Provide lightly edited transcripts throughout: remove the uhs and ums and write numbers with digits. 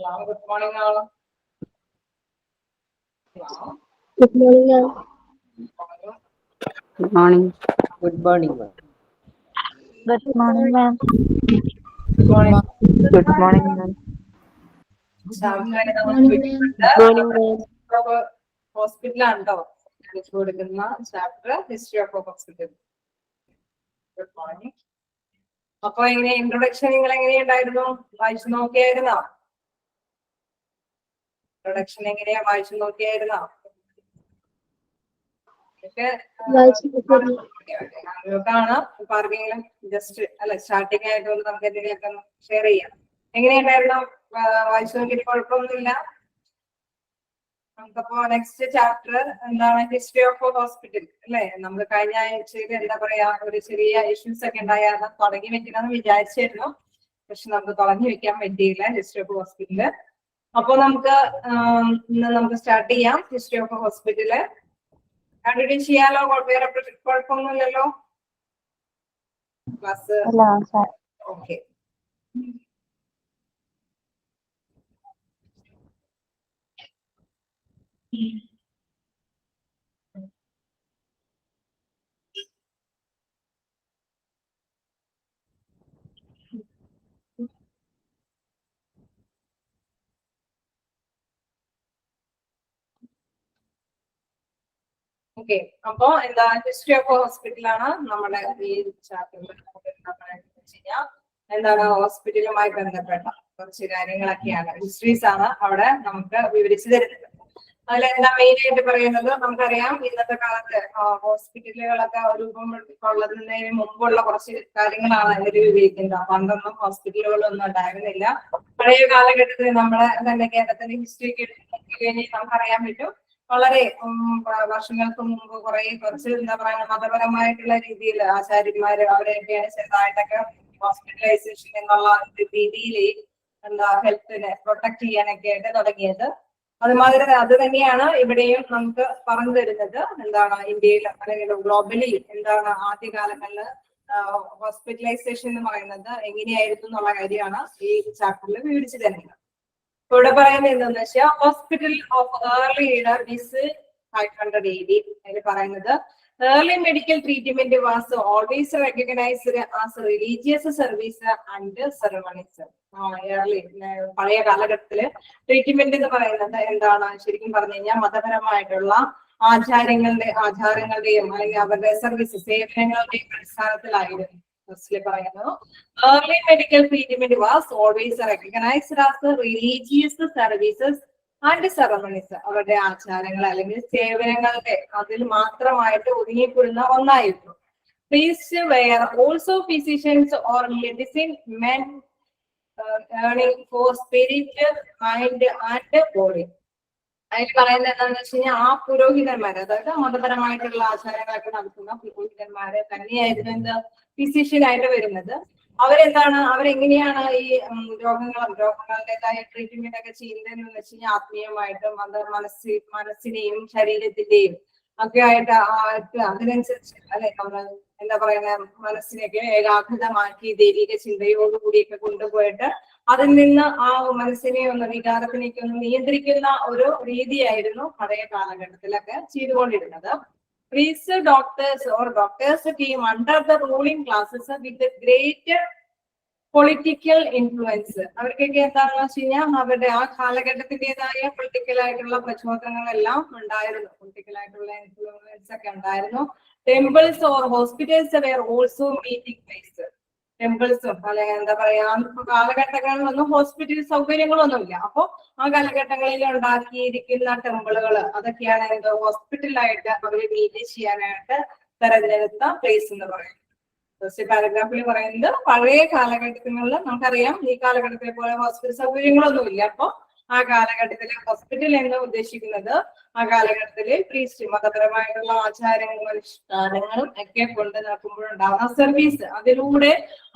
Good morning, all. Good morning, ma'am. Good morning. Good morning, ma'am. Good morning, ma'am. Good morning. Good morning, ma'am. Morning, ma'am. Hospital ഉണ്ടോ കൊടുക്കുന്ന chapter history of hospital. Good morning. അപ്പൊ എങ്ങനെ introduction നിങ്ങൾ എങ്ങനെയുണ്ടായിരുന്നു? വായിച്ചു നോക്കിയായിരുന്നോ? Introduction എങ്ങനെയാ വായിച്ചു നോക്കിയായിരുന്നോ? കാണാം. അപ്പൊ ആർക്കെങ്കിലും ജസ്റ്റ് അല്ല സ്റ്റാർട്ടിങ് ആയിട്ട് നമുക്ക് എന്തെങ്കിലുമൊക്കെ ഷെയർ ചെയ്യാം. എങ്ങനെയുണ്ടായിരുന്നു? വായിച്ചു നോക്കിയിട്ട് കുഴപ്പമൊന്നുമില്ല. നമുക്കപ്പോ നെക്സ്റ്റ് ചാപ്റ്റർ എന്താണ്? ഹിസ്റ്ററി ഓഫ് ഹോസ്പിറ്റൽ അല്ലെ? നമ്മൾ കഴിഞ്ഞ ആഴ്ചയിൽ എന്താ പറയാ ഒരു ചെറിയ ഇഷ്യൂസ് ഒക്കെ ഉണ്ടായിരുന്നു, തുടങ്ങി വെക്കണമെന്ന് വിചാരിച്ചിരുന്നു. പക്ഷെ നമുക്ക് തുടങ്ങി വെക്കാൻ പറ്റിയില്ല ഹിസ്റ്ററി ഓഫ് ഹോസ്പിറ്റല്. അപ്പൊ നമുക്ക് സ്റ്റാർട്ട് ചെയ്യാം ഹിസ്റ്ററി ഓഫ് ഹോസ്പിറ്റല്. കണ്ടിന്യൂ ചെയ്യാലോ? വേറെ കുഴപ്പമൊന്നുമില്ലല്ലോ? Class okay. ഓക്കെ, അപ്പൊ എന്താ ഹിസ്റ്ററി ഓഫ് ഹോസ്പിറ്റലാണ് നമ്മുടെ ഈ ചാപ്റ്ററിൽ എന്താണ് ഹോസ്പിറ്റലുമായി ബന്ധപ്പെട്ട കുറച്ച് കാര്യങ്ങളൊക്കെയാണ്, ഹിസ്റ്ററീസ് ആണ് അവിടെ നമുക്ക് വിവരിച്ചു തരുന്നത്. അതിലെന്താ മെയിൻ ആയിട്ട് പറയുന്നത്? നമുക്കറിയാം ഇന്നത്തെ കാലത്ത് ഹോസ്പിറ്റലുകളൊക്കെ രൂപം കൊള്ളുന്നതിന് മുമ്പുള്ള കുറച്ച് കാര്യങ്ങളാണ് ഇതിൽ വിവരിക്കുന്നത്. പണ്ടൊന്നും ഹോസ്പിറ്റലുകളൊന്നും ഉണ്ടായിരുന്നില്ല. പഴയ കാലഘട്ടത്തിൽ നമ്മുടെ തന്നെ കേരളത്തിന്റെ ഹിസ്റ്ററിക്ക് എടുത്തു നമുക്കറിയാൻ പറ്റും വളരെ വർഷങ്ങൾക്ക് മുമ്പ് കുറച്ച് എന്താ പറയുക മതപരമായിട്ടുള്ള രീതിയിൽ ആചാര്യന്മാര് അവരെയൊക്കെയാണ് ചെറുതായിട്ടൊക്കെ ഹോസ്പിറ്റലൈസേഷൻ എന്നുള്ള രീതിയിൽ എന്താ ഹെൽത്തിനെ പ്രൊട്ടക്ട് ചെയ്യാനൊക്കെ ആയിട്ട് തുടങ്ങിയത്. അതുമാതിരി അത് തന്നെയാണ് ഇവിടെയും നമുക്ക് പറഞ്ഞു തരുന്നത്. എന്താണ് ഇന്ത്യയിൽ അല്ലെങ്കിൽ ഗ്ലോബലി എന്താണ് ആദ്യകാലങ്ങളിൽ ഹോസ്പിറ്റലൈസേഷൻ എന്ന് പറയുന്നത് എങ്ങനെയായിരുന്നു എന്നുള്ള കാര്യമാണ് ഈ ചാപ്റ്ററിൽ വിവരിച്ചു തരുന്നത്. ഇവിടെ പറയുന്നത് എന്താണെന്ന് വെച്ചാൽ ഹോസ്പിറ്റൽ ഓഫ് ഏർലി ഇയർ ബിസ് 500 AD അതിൽ പറയുന്നത് early medical treatment was always recognised as religious service and ceremonies. പഴയ കാലഘട്ടത്തില് ട്രീറ്റ്മെന്റ് എന്ന് പറയുന്നത് എന്താണ്? ശരിക്കും പറഞ്ഞു കഴിഞ്ഞാൽ മതപരമായിട്ടുള്ള ആചാരങ്ങളുടെയും അല്ലെങ്കിൽ അവരുടെ സർവീസ് സേവനങ്ങളുടെയും അടിസ്ഥാനത്തിലായിരുന്നു. പറയുന്നു early medical treatment was always recognized as the religious services and ceremonies. അവരുടെ ആചാരങ്ങൾ അല്ലെങ്കിൽ സേവനങ്ങളുടെ അതിൽ മാത്രമായിട്ട് ഒതുങ്ങിപ്പെടുന്ന ഒന്നായിരുന്നു. Priests were also physicians or medicine men earning for spirit, mind and body. അതിൽ പറയുന്നത് എന്താണെന്ന് വെച്ച് കഴിഞ്ഞാൽ ആ പുരോഹിതന്മാര്, അതായത് മതപരമായിട്ടുള്ള ആചാരങ്ങളൊക്കെ നടത്തുന്ന പുരോഹിതന്മാരെ തന്നെയായിരുന്നു എന്താ ഫിസിഷ്യൻ ആയിട്ട് വരുന്നത്. അവരെന്താണ്, അവരെങ്ങനെയാണ് ഈ രോഗങ്ങളുടേതായ ട്രീറ്റ്മെന്റ് ഒക്കെ ചെയ്യുന്നതെന്ന് വെച്ച് കഴിഞ്ഞാൽ ആത്മീയമായിട്ടും അത് മനസ്സിനെയും ശരീരത്തിന്റെയും ഒക്കെ ആയിട്ട് അതിനനുസരിച്ച് അല്ലെ നമ്മൾ എന്താ പറയുന്ന മനസ്സിനെയൊക്കെ ഏകാഗ്രതമാക്കി ദൈവിക ചിന്തയോടുകൂടിയൊക്കെ കൊണ്ടുപോയിട്ട് അതിൽ നിന്ന് ആ മനസ്സിനെ ഒന്ന് വികാരത്തിനേക്ക് ഒന്ന് നിയന്ത്രിക്കുന്ന ഒരു രീതിയായിരുന്നു പഴയ കാലഘട്ടത്തിലൊക്കെ ചെയ്തുകൊണ്ടിരുന്നത്. Priests, doctors or doctors came under the ruling classes with great political influence. അവർക്കൊക്കെ എന്താണെന്ന് വെച്ച് കഴിഞ്ഞാൽ അവരുടെ ആ കാലഘട്ടത്തിൻ്റെതായ പൊളിറ്റിക്കൽ ആയിട്ടുള്ള പ്രചോദനങ്ങളെല്ലാം ഉണ്ടായിരുന്നു, പൊളിറ്റിക്കൽ ആയിട്ടുള്ള ഇൻഫ്ലുവൻസ് ഒക്കെ ഉണ്ടായിരുന്നു. Temples or hospitals were also meeting place. ടെമ്പിൾസും അല്ലെങ്കിൽ എന്താ പറയാ കാലഘട്ടങ്ങളിലൊന്നും ഹോസ്പിറ്റൽ സൗകര്യങ്ങളൊന്നുമില്ല. അപ്പൊ ആ കാലഘട്ടങ്ങളിൽ ഉണ്ടാക്കിയിരിക്കുന്ന ടെമ്പിളുകൾ അതൊക്കെയാണ് എന്താ ഹോസ്പിറ്റലായിട്ട് അവര് മീറ്റ് ചെയ്യാനായിട്ട് തെരഞ്ഞെടുത്ത പ്ലേസ് എന്ന് പറയുന്നത്. ഫസ്റ്റ് പാരഗ്രാഫിൽ പറയുന്നത് പഴയ കാലഘട്ടങ്ങളിൽ നമുക്കറിയാം ഈ കാലഘട്ടത്തിലെ പോലെ ഹോസ്പിറ്റൽ സൗകര്യങ്ങളൊന്നുമില്ല. അപ്പൊ ആ കാലഘട്ടത്തിലെ ഹോസ്പിറ്റൽ എന്ന് ഉദ്ദേശിക്കുന്നത് ആ കാലഘട്ടത്തിലെ പ്രീസ്റ്റ് മതപരമായിട്ടുള്ള ആചാരങ്ങളും അനുഷ്ഠാനങ്ങളും ഒക്കെ കൊണ്ട് നടക്കുമ്പോഴുണ്ടാകുന്ന സർവീസ്, അതിലൂടെ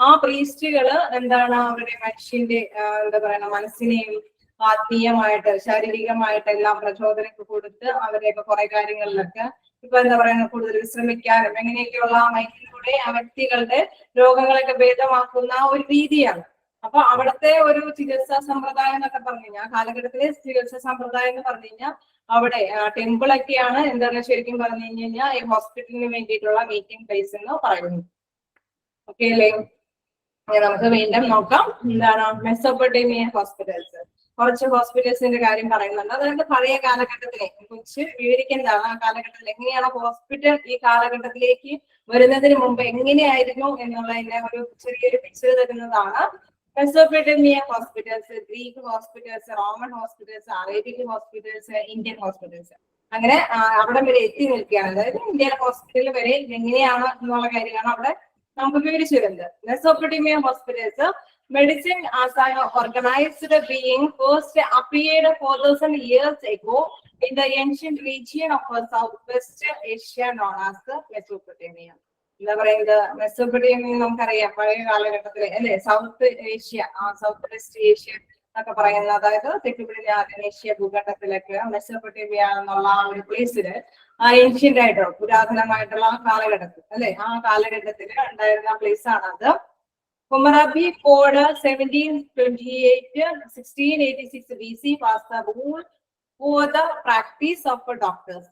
ആ പ്രീസ്റ്റുകള് എന്താണ് അവരുടെ മനുഷ്യന്റെ എന്താ പറയുക മനസ്സിനെയും ആത്മീയമായിട്ട് ശാരീരികമായിട്ട് എല്ലാം പ്രചോദനം കൊടുത്ത് അവരെയൊക്കെ കുറെ കാര്യങ്ങളിലൊക്കെ ഇപ്പൊ എന്താ പറയുക കൂടുതൽ വിശ്രമിക്കാനും എങ്ങനെയൊക്കെയുള്ള മൈൻഡിലൂടെ ആ വ്യക്തികളുടെ രോഗങ്ങളൊക്കെ ഭേദമാക്കുന്ന ഒരു രീതിയാണ്. അപ്പൊ അവിടുത്തെ ഒരു ചികിത്സാ സമ്പ്രദായം എന്നൊക്കെ പറഞ്ഞു കഴിഞ്ഞാൽ കാലഘട്ടത്തിലെ ചികിത്സാ സമ്പ്രദായം എന്ന് പറഞ്ഞു കഴിഞ്ഞാൽ അവിടെ ടെമ്പിൾ ഒക്കെയാണ് എന്താണ് ശരിക്കും പറഞ്ഞു കഴിഞ്ഞാൽ ഈ ഹോസ്പിറ്റലിന് വേണ്ടിയിട്ടുള്ള മീറ്റിംഗ് പ്ലേസ് എന്ന് പറയുന്നു. ഓക്കെ അല്ലേ? നമുക്ക് വീണ്ടും നോക്കാം. എന്താണ് മെസോപ്പൊട്ടേമിയൻ ഹോസ്പിറ്റൽസ്. കുറച്ച് ഹോസ്പിറ്റൽസിന്റെ കാര്യം പറയുന്നുണ്ട്. അതായത് പഴയ കാലഘട്ടത്തിലെ കുറിച്ച് വിവരിക്കുന്നതാണ്. ആ കാലഘട്ടത്തിൽ എങ്ങനെയാണ് ഹോസ്പിറ്റൽ ഈ കാലഘട്ടത്തിലേക്ക് വരുന്നതിന് മുമ്പ് എങ്ങനെയായിരുന്നു എന്നുള്ളതിന്റെ ഒരു ചെറിയൊരു പിക്ചർ തരുന്നതാണ്. Mesopotamian hospitals, Greek hospitals, Roman hospitals, Arabian hospitals, Indian hospitals, അങ്ങനെ അവിടെ വരെ എത്തി നിൽക്കുകയാണ്. അതായത് ഇന്ത്യയിലെ ഹോസ്പിറ്റൽ വരെ എങ്ങനെയാണ് എന്നുള്ള കാര്യമാണ് അവിടെ നമുക്ക് വിവരിച്ചു വരുന്നത്. Mesopotamian hospitals medicine as an organized being first appeared 4,000 years ago in the ancient region of Southwest Asia known as Mesopotamia. എന്താ പറയുന്നത്? മെസോപ്പൊട്ടേമിയ നമുക്കറിയാം പഴയ കാലഘട്ടത്തിലെ അല്ലെ south Asia, south west Asia എന്നൊക്കെ പറയുന്നത്, അതായത് തെക്ക് പടിഞ്ഞാറൻ ഏഷ്യ ഭൂഖണ്ഡത്തിലൊക്കെ മെസോപ്പൊട്ടേമിയ എന്നുള്ള ആ ഒരു പ്ലേസില് ഏൻഷ്യന്റ് ആയിട്ടുള്ള പുരാതനമായിട്ടുള്ള കാലഘട്ടത്തിൽ അല്ലെ ആ കാലഘട്ടത്തിൽ ഉണ്ടായിരുന്ന പ്ലേസ് ആണ് അത്. Hammurabi Code 1686 BC passed the rule for the practice of doctors.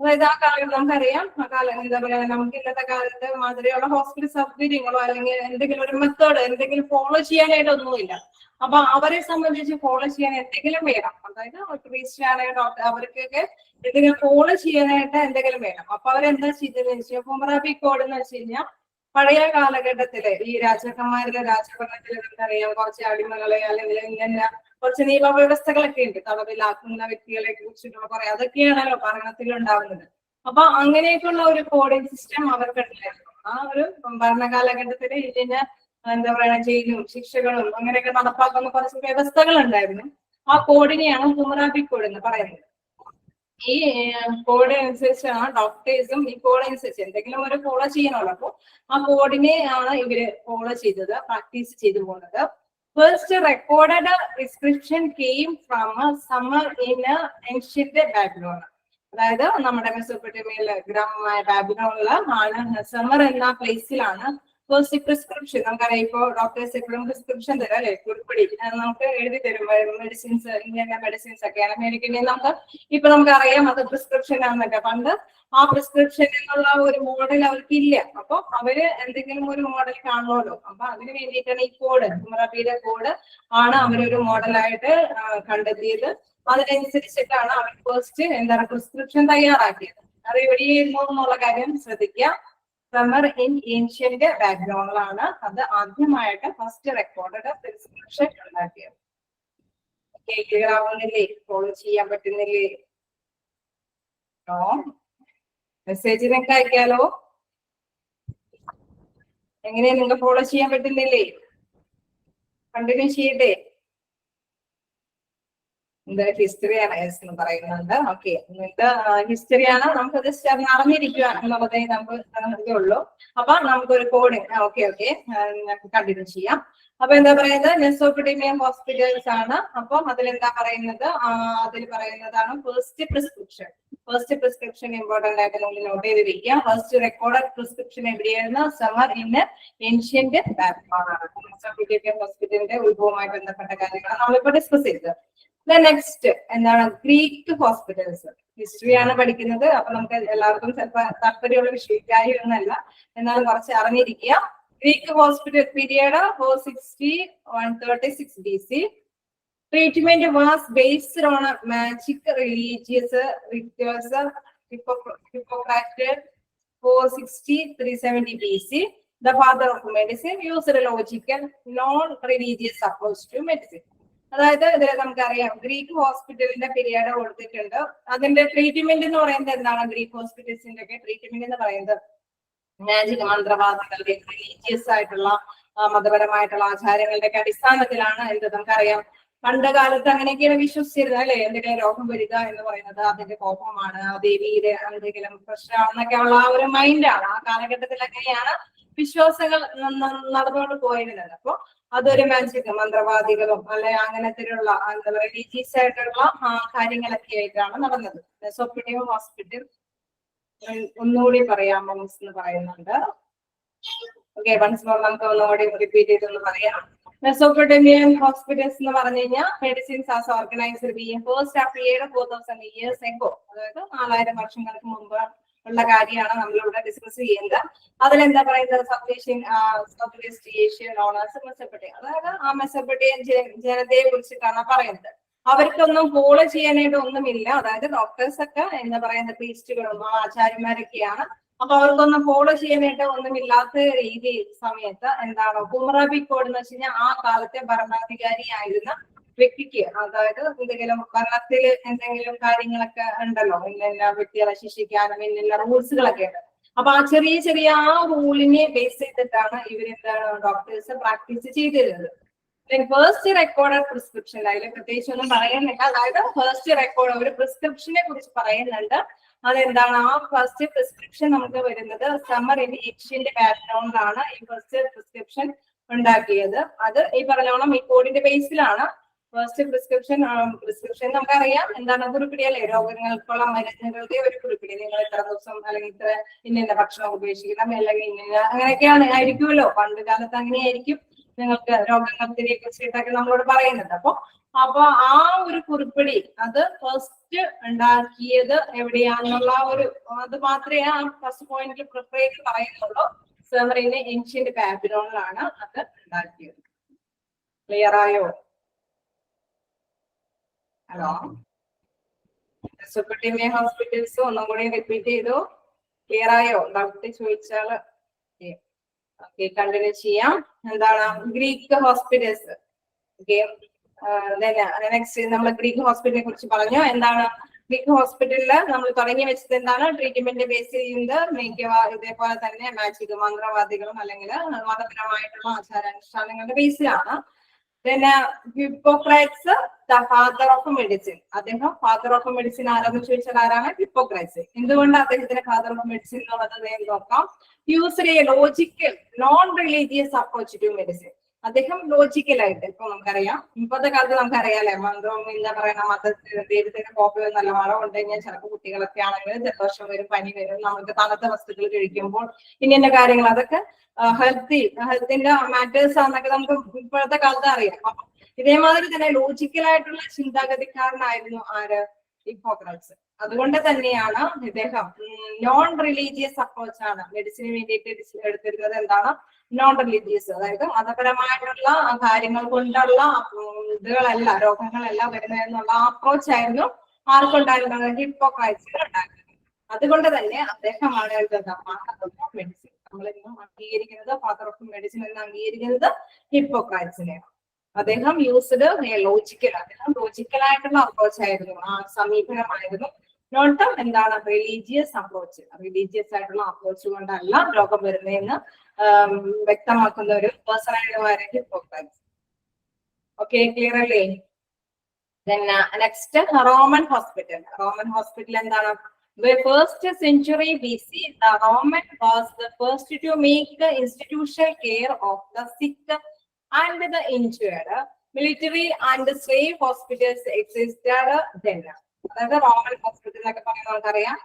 അതായത് ആ കാലഘട്ടം നമുക്കറിയാം. ആ കാലം എന്താ പറയാ, നമുക്ക് ഇന്നത്തെ കാലത്ത് മാതിരിയുള്ള ഹോസ്പിറ്റൽ സൗകര്യങ്ങളോ അല്ലെങ്കിൽ എന്തെങ്കിലും ഒരു മെത്തേഡ് എന്തെങ്കിലും ഫോളോ ചെയ്യാനായിട്ട് ഒന്നുമില്ല. അപ്പൊ അവരെ സംബന്ധിച്ച് ഫോളോ ചെയ്യാൻ എന്തെങ്കിലും വേണം. അതായത് ക്രിസ്ത്യാനായ ഡോക്ടർ അവർക്കൊക്കെ എന്തെങ്കിലും ഫോളോ ചെയ്യാനായിട്ട് എന്തെങ്കിലും വേണം. അപ്പൊ അവരെന്താ ചെയ്തതെന്ന് വെച്ചാൽ ഹമ്മറാബി കോഡ് എന്ന് വെച്ച് കഴിഞ്ഞാൽ പഴയ കാലഘട്ടത്തില് ഈ രാജാക്കന്മാരുടെ രാജഭരണത്തിൽ നമുക്കറിയാം കുറച്ച് അടിമകളെ അല്ലെങ്കിൽ ഇങ്ങനെ കുറച്ച് നിയമവ്യവസ്ഥകളൊക്കെ ഉണ്ട്. തടവിലാക്കുന്ന വ്യക്തികളെ കുറിച്ചിട്ടുള്ള കുറെ അതൊക്കെയാണല്ലോ ഭരണത്തിൽ ഉണ്ടാവുന്നത്. അപ്പൊ അങ്ങനെയൊക്കെയുള്ള ഒരു കോഡിംഗ് സിസ്റ്റം അവർക്കുണ്ടായിരുന്നു. ആ ഒരു ഭരണകാലഘട്ടത്തില് ഇതിന് എന്താ പറയുക ജയിലും ശിക്ഷകളും അങ്ങനെയൊക്കെ നടപ്പാക്കുന്ന കുറച്ച് വ്യവസ്ഥകൾ ഉണ്ടായിരുന്നു. ആ കോഡിനെയാണ് ഹമ്മറാബി കോഡ് എന്ന് പറയുന്നത്. ഈ കോഡ് അനുസരിച്ചാണ് ഡോക്ടേഴ്സും ഈ കോഡ് അനുസരിച്ച് എന്തെങ്കിലും ഒരു ഫോളോ ചെയ്യണമല്ലോ. അപ്പൊ ആ കോഡിനെ ആണ് ഇവര് ഫോളോ ചെയ്തത്, പ്രാക്ടീസ് ചെയ്തു പോകുന്നത്. First recorded prescription came from Samar in ancient Babylon. അതായത് നമ്മുടെ മെസോപ്പൊട്ടേമിയയിലെ ഗ്രാമമായ ബാബിലോണില് ആണ് സമർ എന്ന പ്ലേസിലാണ് ഫസ്റ്റ് പ്രിസ്ക്രിപ്ഷൻ. നമുക്കറിയാം ഇപ്പൊ ഡോക്ടേഴ്സ് എപ്പോഴും പ്രിസ്ക്രിപ്ഷൻ തരും അല്ലെ, കുറിപ്പടി നമുക്ക് എഴുതി തരും മെഡിസിൻസ്, ഇങ്ങനെ മെഡിസിൻസ് ഒക്കെയാണ് മേടിക്കുന്നത്. നമുക്ക് ഇപ്പൊ നമുക്കറിയാം അത് പ്രിസ്ക്രിപ്ഷൻ ആണെന്നൊക്കെ. പണ്ട് ആ പ്രിസ്ക്രിപ്ഷൻ എന്നുള്ള ഒരു മോഡൽ അവർക്ക് ഇല്ല. അപ്പൊ അവര് എന്തെങ്കിലും ഒരു മോഡൽ കാണുമല്ലോ. അപ്പൊ അതിന് വേണ്ടിയിട്ടാണ് ഈ കോഡ്, ഹമ്മറാബിയുടെ കോഡ് ആണ് അവരൊരു മോഡലായിട്ട് കണ്ടെത്തിയത്. അതിനനുസരിച്ചിട്ടാണ് അവർ ഫസ്റ്റ് എന്താണ് പ്രിസ്ക്രിപ്ഷൻ തയ്യാറാക്കിയത്. അത് എവിടെയായിരുന്നു എന്നുള്ള കാര്യം ശ്രദ്ധിക്കാം. സമർ ഇൻ ഏൻഷ്യന്റ് ബാക്ക്ഗ്രൗണ്ടിലാണ് അത് ആദ്യമായിട്ട് ഫസ്റ്റ് റെക്കോർഡഡ് പ്രിസ്ക്രിപ്ഷൻ ഉണ്ടാക്കിയത്. ക്ലിയർ ആവുന്നില്ലേ? ഫോളോ ചെയ്യാൻ പറ്റുന്നില്ലേ? മെസ്സേജ് നിങ്ങൾക്ക് അയക്കാലോ. എങ്ങനെയാ നിങ്ങൾക്ക് ഫോളോ ചെയ്യാൻ പറ്റുന്നില്ലേ? കണ്ടിന്യൂ ചെയ്യട്ടെ. എന്താ ഹിസ്റ്ററിയാണ് എന്ന് പറയുന്നുണ്ട്. ഓക്കെ, ഇത് ഹിസ്റ്ററിയാണ്. നമുക്ക് ജസ്റ്റ് അത് അറിഞ്ഞിരിക്കുക എന്നുള്ളതേ നമുക്ക് ഉള്ളൂ. അപ്പൊ നമുക്കൊരു കോഡിങ് ഓക്കെ കണ്ടിന്യൂ ചെയ്യാം. അപ്പൊ എന്താ പറയുന്നത്? മെസോപ്പൊട്ടേമിയൻ ഹോസ്പിറ്റൽസ് ആണ്. അപ്പം അതിലെന്താ പറയുന്നത്? അതിൽ പറയുന്നതാണ് first prescription. First prescription important ആയിട്ട് നമ്മൾ നോട്ട് ചെയ്ത് വെക്കുക. ഫസ്റ്റ് റെക്കോർഡഡ് പ്രിസ്ക്രിപ്ഷൻ എവിടെയായിരുന്നു? സമർ ഇൻ ഏൻഷ്യന്റ് ബാബിലോൺ ആണ്. മെസോപ്പൊട്ടേമിയൻ ഹോസ്പിറ്റലിന്റെ ഉത്ഭവവുമായി ബന്ധപ്പെട്ട കാര്യങ്ങളാണ് നമ്മളിപ്പോ ഡിസ്കസ് ചെയ്തത്. നെക്സ്റ്റ് എന്താണ്? Greek hospitals. ഹിസ്റ്ററിയാണ് പഠിക്കുന്നത്. അപ്പൊ നമുക്ക് എല്ലാവർക്കും ചിലപ്പോൾ താല്പര്യമുള്ള വിഷയക്കാരി ഒന്നല്ല, എന്നാലും കുറച്ച് അറിഞ്ഞിരിക്കുക. Greek hospital period 460-136 BC. Treatment was based on magic religious rituals. Hippocrates 460-370 BC. The father of medicine used a logical, non-religious approach to medicine. അതായത് ഇതിൽ നമുക്കറിയാം ഗ്രീക്ക് ഹോസ്പിറ്റലിന്റെ പീരിയഡ് കൊടുത്തിട്ടുണ്ട്. അതിന്റെ ട്രീറ്റ്മെന്റ് എന്ന് പറയുന്നത് എന്താണ്? ഗ്രീക്ക് ഹോസ്പിറ്റൽസിന്റെ ഒക്കെ ട്രീറ്റ്മെന്റ് എന്ന് പറയുന്നത് മാജിക് മന്ത്രവാദങ്ങളുടെ റിലീജിയസ് ആയിട്ടുള്ള മതപരമായിട്ടുള്ള ആചാരങ്ങളുടെ ഒക്കെ അടിസ്ഥാനത്തിലാണ്. എന്ത് നമുക്കറിയാം പണ്ട് കാലത്ത് അങ്ങനെയൊക്കെയാണ് വിശ്വസിച്ചിരുന്നത് അല്ലെ. എന്തെങ്കിലും രോഗം വരിക എന്ന് പറയുന്നത് അതിന്റെ കോപമാണ്, ദേവിയുടെ എന്തെങ്കിലും പ്രശ്നമാണെന്നൊക്കെ ഉള്ള ആ ഒരു മൈൻഡാണ്. ആ കാലഘട്ടത്തിൽ അങ്ങനെയാണ് വിശ്വാസങ്ങൾ നടന്നുകൊണ്ട് പോയിരുന്നത്. അപ്പൊ അതൊരു മാജിക് മന്ത്രവാദികളും അല്ലെ അങ്ങനത്തെയുള്ള എന്താ പറയുക റിലീജിയസ് ആയിട്ടുള്ള കാര്യങ്ങളൊക്കെ ആയിട്ടാണ് നടന്നത്. മെസോപ്പൊട്ടേമിയൻ ഹോസ്പിറ്റൽ ഒന്നുകൂടി പറയാമോ എന്ന് പറയുന്നുണ്ട്. ഓക്കെ, വൺസ് മോർ നമുക്ക് ഒന്നുകൂടി റിപ്പീറ്റ് ചെയ്തൊന്ന് പറയാം. മെസോപ്പൊട്ടേമിയൻ ഹോസ്പിറ്റൽസ് എന്ന് പറഞ്ഞു കഴിഞ്ഞാൽ medicines as organised being first appeared 4000 years ago, അതായത് 4000 വർഷങ്ങൾക്ക് മുമ്പ് ഉള്ള കാര്യമാണ് നമ്മളിവിടെ ഡിസ്കസ് ചെയ്യുന്നത്. അതിലെന്താ പറയുന്നത്, south west Asia known as Mesopotamia, അതായത് ആ മെസോപ്പൊട്ടേമിയൻ ജനതയെ കുറിച്ചിട്ടാണ് പറയുന്നത്. അവർക്കൊന്നും ഫോളോ ചെയ്യാനായിട്ട് ഒന്നുമില്ല, അതായത് ഡോക്ടേഴ്സ് ഒക്കെ എന്താ പറയുന്നത് പ്രീസ്റ്റുകളും ആചാര്യന്മാരൊക്കെയാണ്. അപ്പൊ അവർക്കൊന്നും ഫോളോ ചെയ്യാനായിട്ട് ഒന്നുമില്ലാത്ത രീതി സമയത്ത് എന്താണ് ഹുമറാബി കോഡ് എന്ന് വെച്ച് കഴിഞ്ഞാൽ ആ കാലത്തെ ഭരണാധികാരിയായിരുന്ന വ്യക്തിക്ക്, അതായത് എന്തെങ്കിലും ഭരണത്തിൽ എന്തെങ്കിലും കാര്യങ്ങളൊക്കെ ഉണ്ടല്ലോ, ഇന്ന വ്യക്തികളെ ശിക്ഷിക്കാനും ഇന്ന റൂൾസുകളൊക്കെ ഉണ്ട്. അപ്പൊ ആ ചെറിയ ചെറിയ ആ റൂളിനെ ബേസ് ചെയ്തിട്ടാണ് ഇവരെന്താണ് ഡോക്ടേഴ്സ് പ്രാക്ടീസ് ചെയ്തിരുന്നത്. ഫസ്റ്റ് റെക്കോർഡഡ് പ്രിസ്ക്രിപ്ഷൻ, അതിൽ പ്രത്യേകിച്ച് ഒന്നും പറയുന്നില്ല, അതായത് ഫസ്റ്റ് റെക്കോർഡ് ഒരു പ്രിസ്ക്രിപ്ഷനെ കുറിച്ച് പറയുന്നുണ്ട്. അതെന്താണ്, ആ ഫസ്റ്റ് പ്രിസ്ക്രിപ്ഷൻ നമുക്ക് വരുന്നത് സമ്മർ ഇൻ ഏഷ്യന്റെ ബാക്ക്ഗ്രൗണ്ടിലാണ് ഈ ഫസ്റ്റ് പ്രിസ്ക്രിപ്ഷൻ ഉണ്ടാക്കിയത്. അത് ഈ പറഞ്ഞോളം ഈ കോഡിന്റെ ബേസിലാണ് ഫസ്റ്റ് പ്രിസ്ക്രിപ്ഷൻ നമുക്കറിയാം എന്താണ് കുറിപ്പിടി അല്ലേ, രോഗങ്ങൾക്കുള്ള മരുന്നുകളുടെ ഒരു കുറിപ്പിടി, നിങ്ങൾ ഇത്ര ദിവസം അല്ലെങ്കിൽ ഇത്ര ഇന്ന ഭക്ഷണം ഉപേക്ഷിക്കണം അല്ലെങ്കിൽ ഇന്ന അങ്ങനെയൊക്കെയാണ് ആയിരിക്കുമല്ലോ, പണ്ട് കാലത്ത് അങ്ങനെയായിരിക്കും നിങ്ങൾക്ക് രോഗങ്ങളെ കുറിച്ചിട്ടൊക്കെ നമ്മളോട് പറയുന്നത്. അപ്പൊ ആ ഒരു കുറിപ്പിടി അത് ഫസ്റ്റ് ഉണ്ടാക്കിയത് എവിടെയാണെന്നുള്ള ഒരു അത് മാത്രമേ ആ ഫസ്റ്റ് പോയിന്റിൽ പ്രിപ്പയർ ചെയ്ത് പറയുന്നുള്ളൂ. സെമറിന്റെ ഏൻഷ്യന്റ് ബാബിലോണിലാണ് അത് ഉണ്ടാക്കിയത്. ക്ലിയർ ആയോ? ഹലോ, മെസോപ്പൊട്ടേമിയ ഹോസ്പിറ്റൽസ് ഒന്നും കൂടി റിപ്പീറ്റ് ചെയ്തു. ക്ലിയർ ആയോ? ഡൗട്ട് ചോദിച്ചാൽ ഓക്കെ കണ്ടിന്യൂ ചെയ്യാം. എന്താണ് ഗ്രീക്ക് ഹോസ്പിറ്റൽസ്? ഓക്കെ, നെക്സ്റ്റ് നമ്മൾ ഗ്രീക്ക് ഹോസ്പിറ്റലിനെ കുറിച്ച് പറഞ്ഞു. എന്താണ് ഗ്രീക്ക് ഹോസ്പിറ്റലില് നമ്മൾ തുടങ്ങി വെച്ചത് എന്താണ്, ട്രീറ്റ്മെന്റ് ബേസ് ചെയ്യുന്നത് ഇതേപോലെ തന്നെ മാജിക് മന്ത്രവാദികളും അല്ലെങ്കിൽ മതപരമായിട്ടുള്ള ആചാരാനുഷ്ഠാനങ്ങളുടെ ബേസിലാണ്. പിന്നെ hypocrites the father of medicine. അദ്ദേഹം ഫാദർ ഓഫ് മെഡിസിൻ ആരാന്ന് ചോദിച്ചാൽ ആരാണ്? ഹിപ്പോക്രാറ്റ്സ്. എന്തുകൊണ്ട് അദ്ദേഹത്തിന് ഫാദർ ഓഫ് മെഡിസിൻ എന്നുള്ളത് നോക്കാം. Used a logical non religious approach to medicine. അദ്ദേഹം ലോജിക്കലായിട്ട്, ഇപ്പൊ നമുക്കറിയാം ഇപ്പോഴത്തെ കാലത്ത് നമുക്കറിയാലേ മന്ത്രം എന്താ പറയുക, ദൈവത്തിന്റെ കോപ്പി നല്ല മഴ കൊണ്ട് കഴിഞ്ഞാൽ ചിലപ്പോൾ കുട്ടികളൊക്കെ ആണെങ്കിൽ ജലദോഷം വരും, പനി വരും, നമുക്ക് തണുത്ത വസ്തുക്കൾ കഴിക്കുമ്പോൾ ഇന്ന കാര്യങ്ങൾ, അതൊക്കെ ഹെൽത്തിന്റെ മാറ്റേഴ്സ് ആണെന്നൊക്കെ നമുക്ക് ഇപ്പോഴത്തെ കാലത്ത് അറിയാം. അപ്പൊ ഇതേമാതിരി തന്നെ ലോജിക്കലായിട്ടുള്ള ചിന്താഗതിക്കാരനായിരുന്നു ആര്? ഹിപ്പോക്രാറ്റ്സ്. അതുകൊണ്ട് തന്നെയാണ് ഇദ്ദേഹം നോൺ റിലീജിയസ് അപ്രോച്ച് ആണ് മെഡിസിന് വേണ്ടിയിട്ട് എടുത്തിരുന്നത്. എന്താണ് നോൺ റിലീജിയസ്, അതായത് മതപരമായിട്ടുള്ള കാര്യങ്ങൾ കൊണ്ടുള്ള ഇതുകളല്ല, രോഗങ്ങളല്ല വരുന്നതെന്നുള്ള അപ്രോച്ച് ആയിരുന്നു ആർക്കുണ്ടായിരുന്നത്? ഹിപ്പോക്രാറ്റ്സിന് ഉണ്ടായിരുന്നത്. അതുകൊണ്ട് തന്നെ അദ്ദേഹമാണ് മെഡിസിൻ നമ്മളിന്നും അംഗീകരിക്കുന്നത്, ഫാദർ ഓഫ് മെഡിസിൻ എന്ന് അംഗീകരിക്കുന്നത് ഹിപ്പോക്രാറ്റ്സിനെയാണ്. അദ്ദേഹം യൂസ്ഡ് ലോജിക്കലായിട്ടുള്ള അപ്രോച്ച് ആയിരുന്നു, ആ സമീപനമായിരുന്നു. നോട്ട് എന്താണ് റിലീജിയസ് അപ്രോച്ച്, റിലീജിയസ് ആയിട്ടുള്ള അപ്രോച്ച് കൊണ്ടല്ല രോഗം വരുന്നതെന്ന് വ്യക്തമാക്കുന്ന ഒരു പേഴ്സണാലിറ്റി ഹിപ്പോക്രാറ്റ്സ്. ഓക്കെ, ക്ലിയർ അല്ലേ? Next Roman hospital. Roman hospital എന്താണ്? The first century BC, the Roman was the first to make the institutional care of the sick and the injured. Military and slave hospitals existed then. അതായത് Roman hospital എന്നൊക്കെ പറയുന്നത് നമുക്കറിയാം,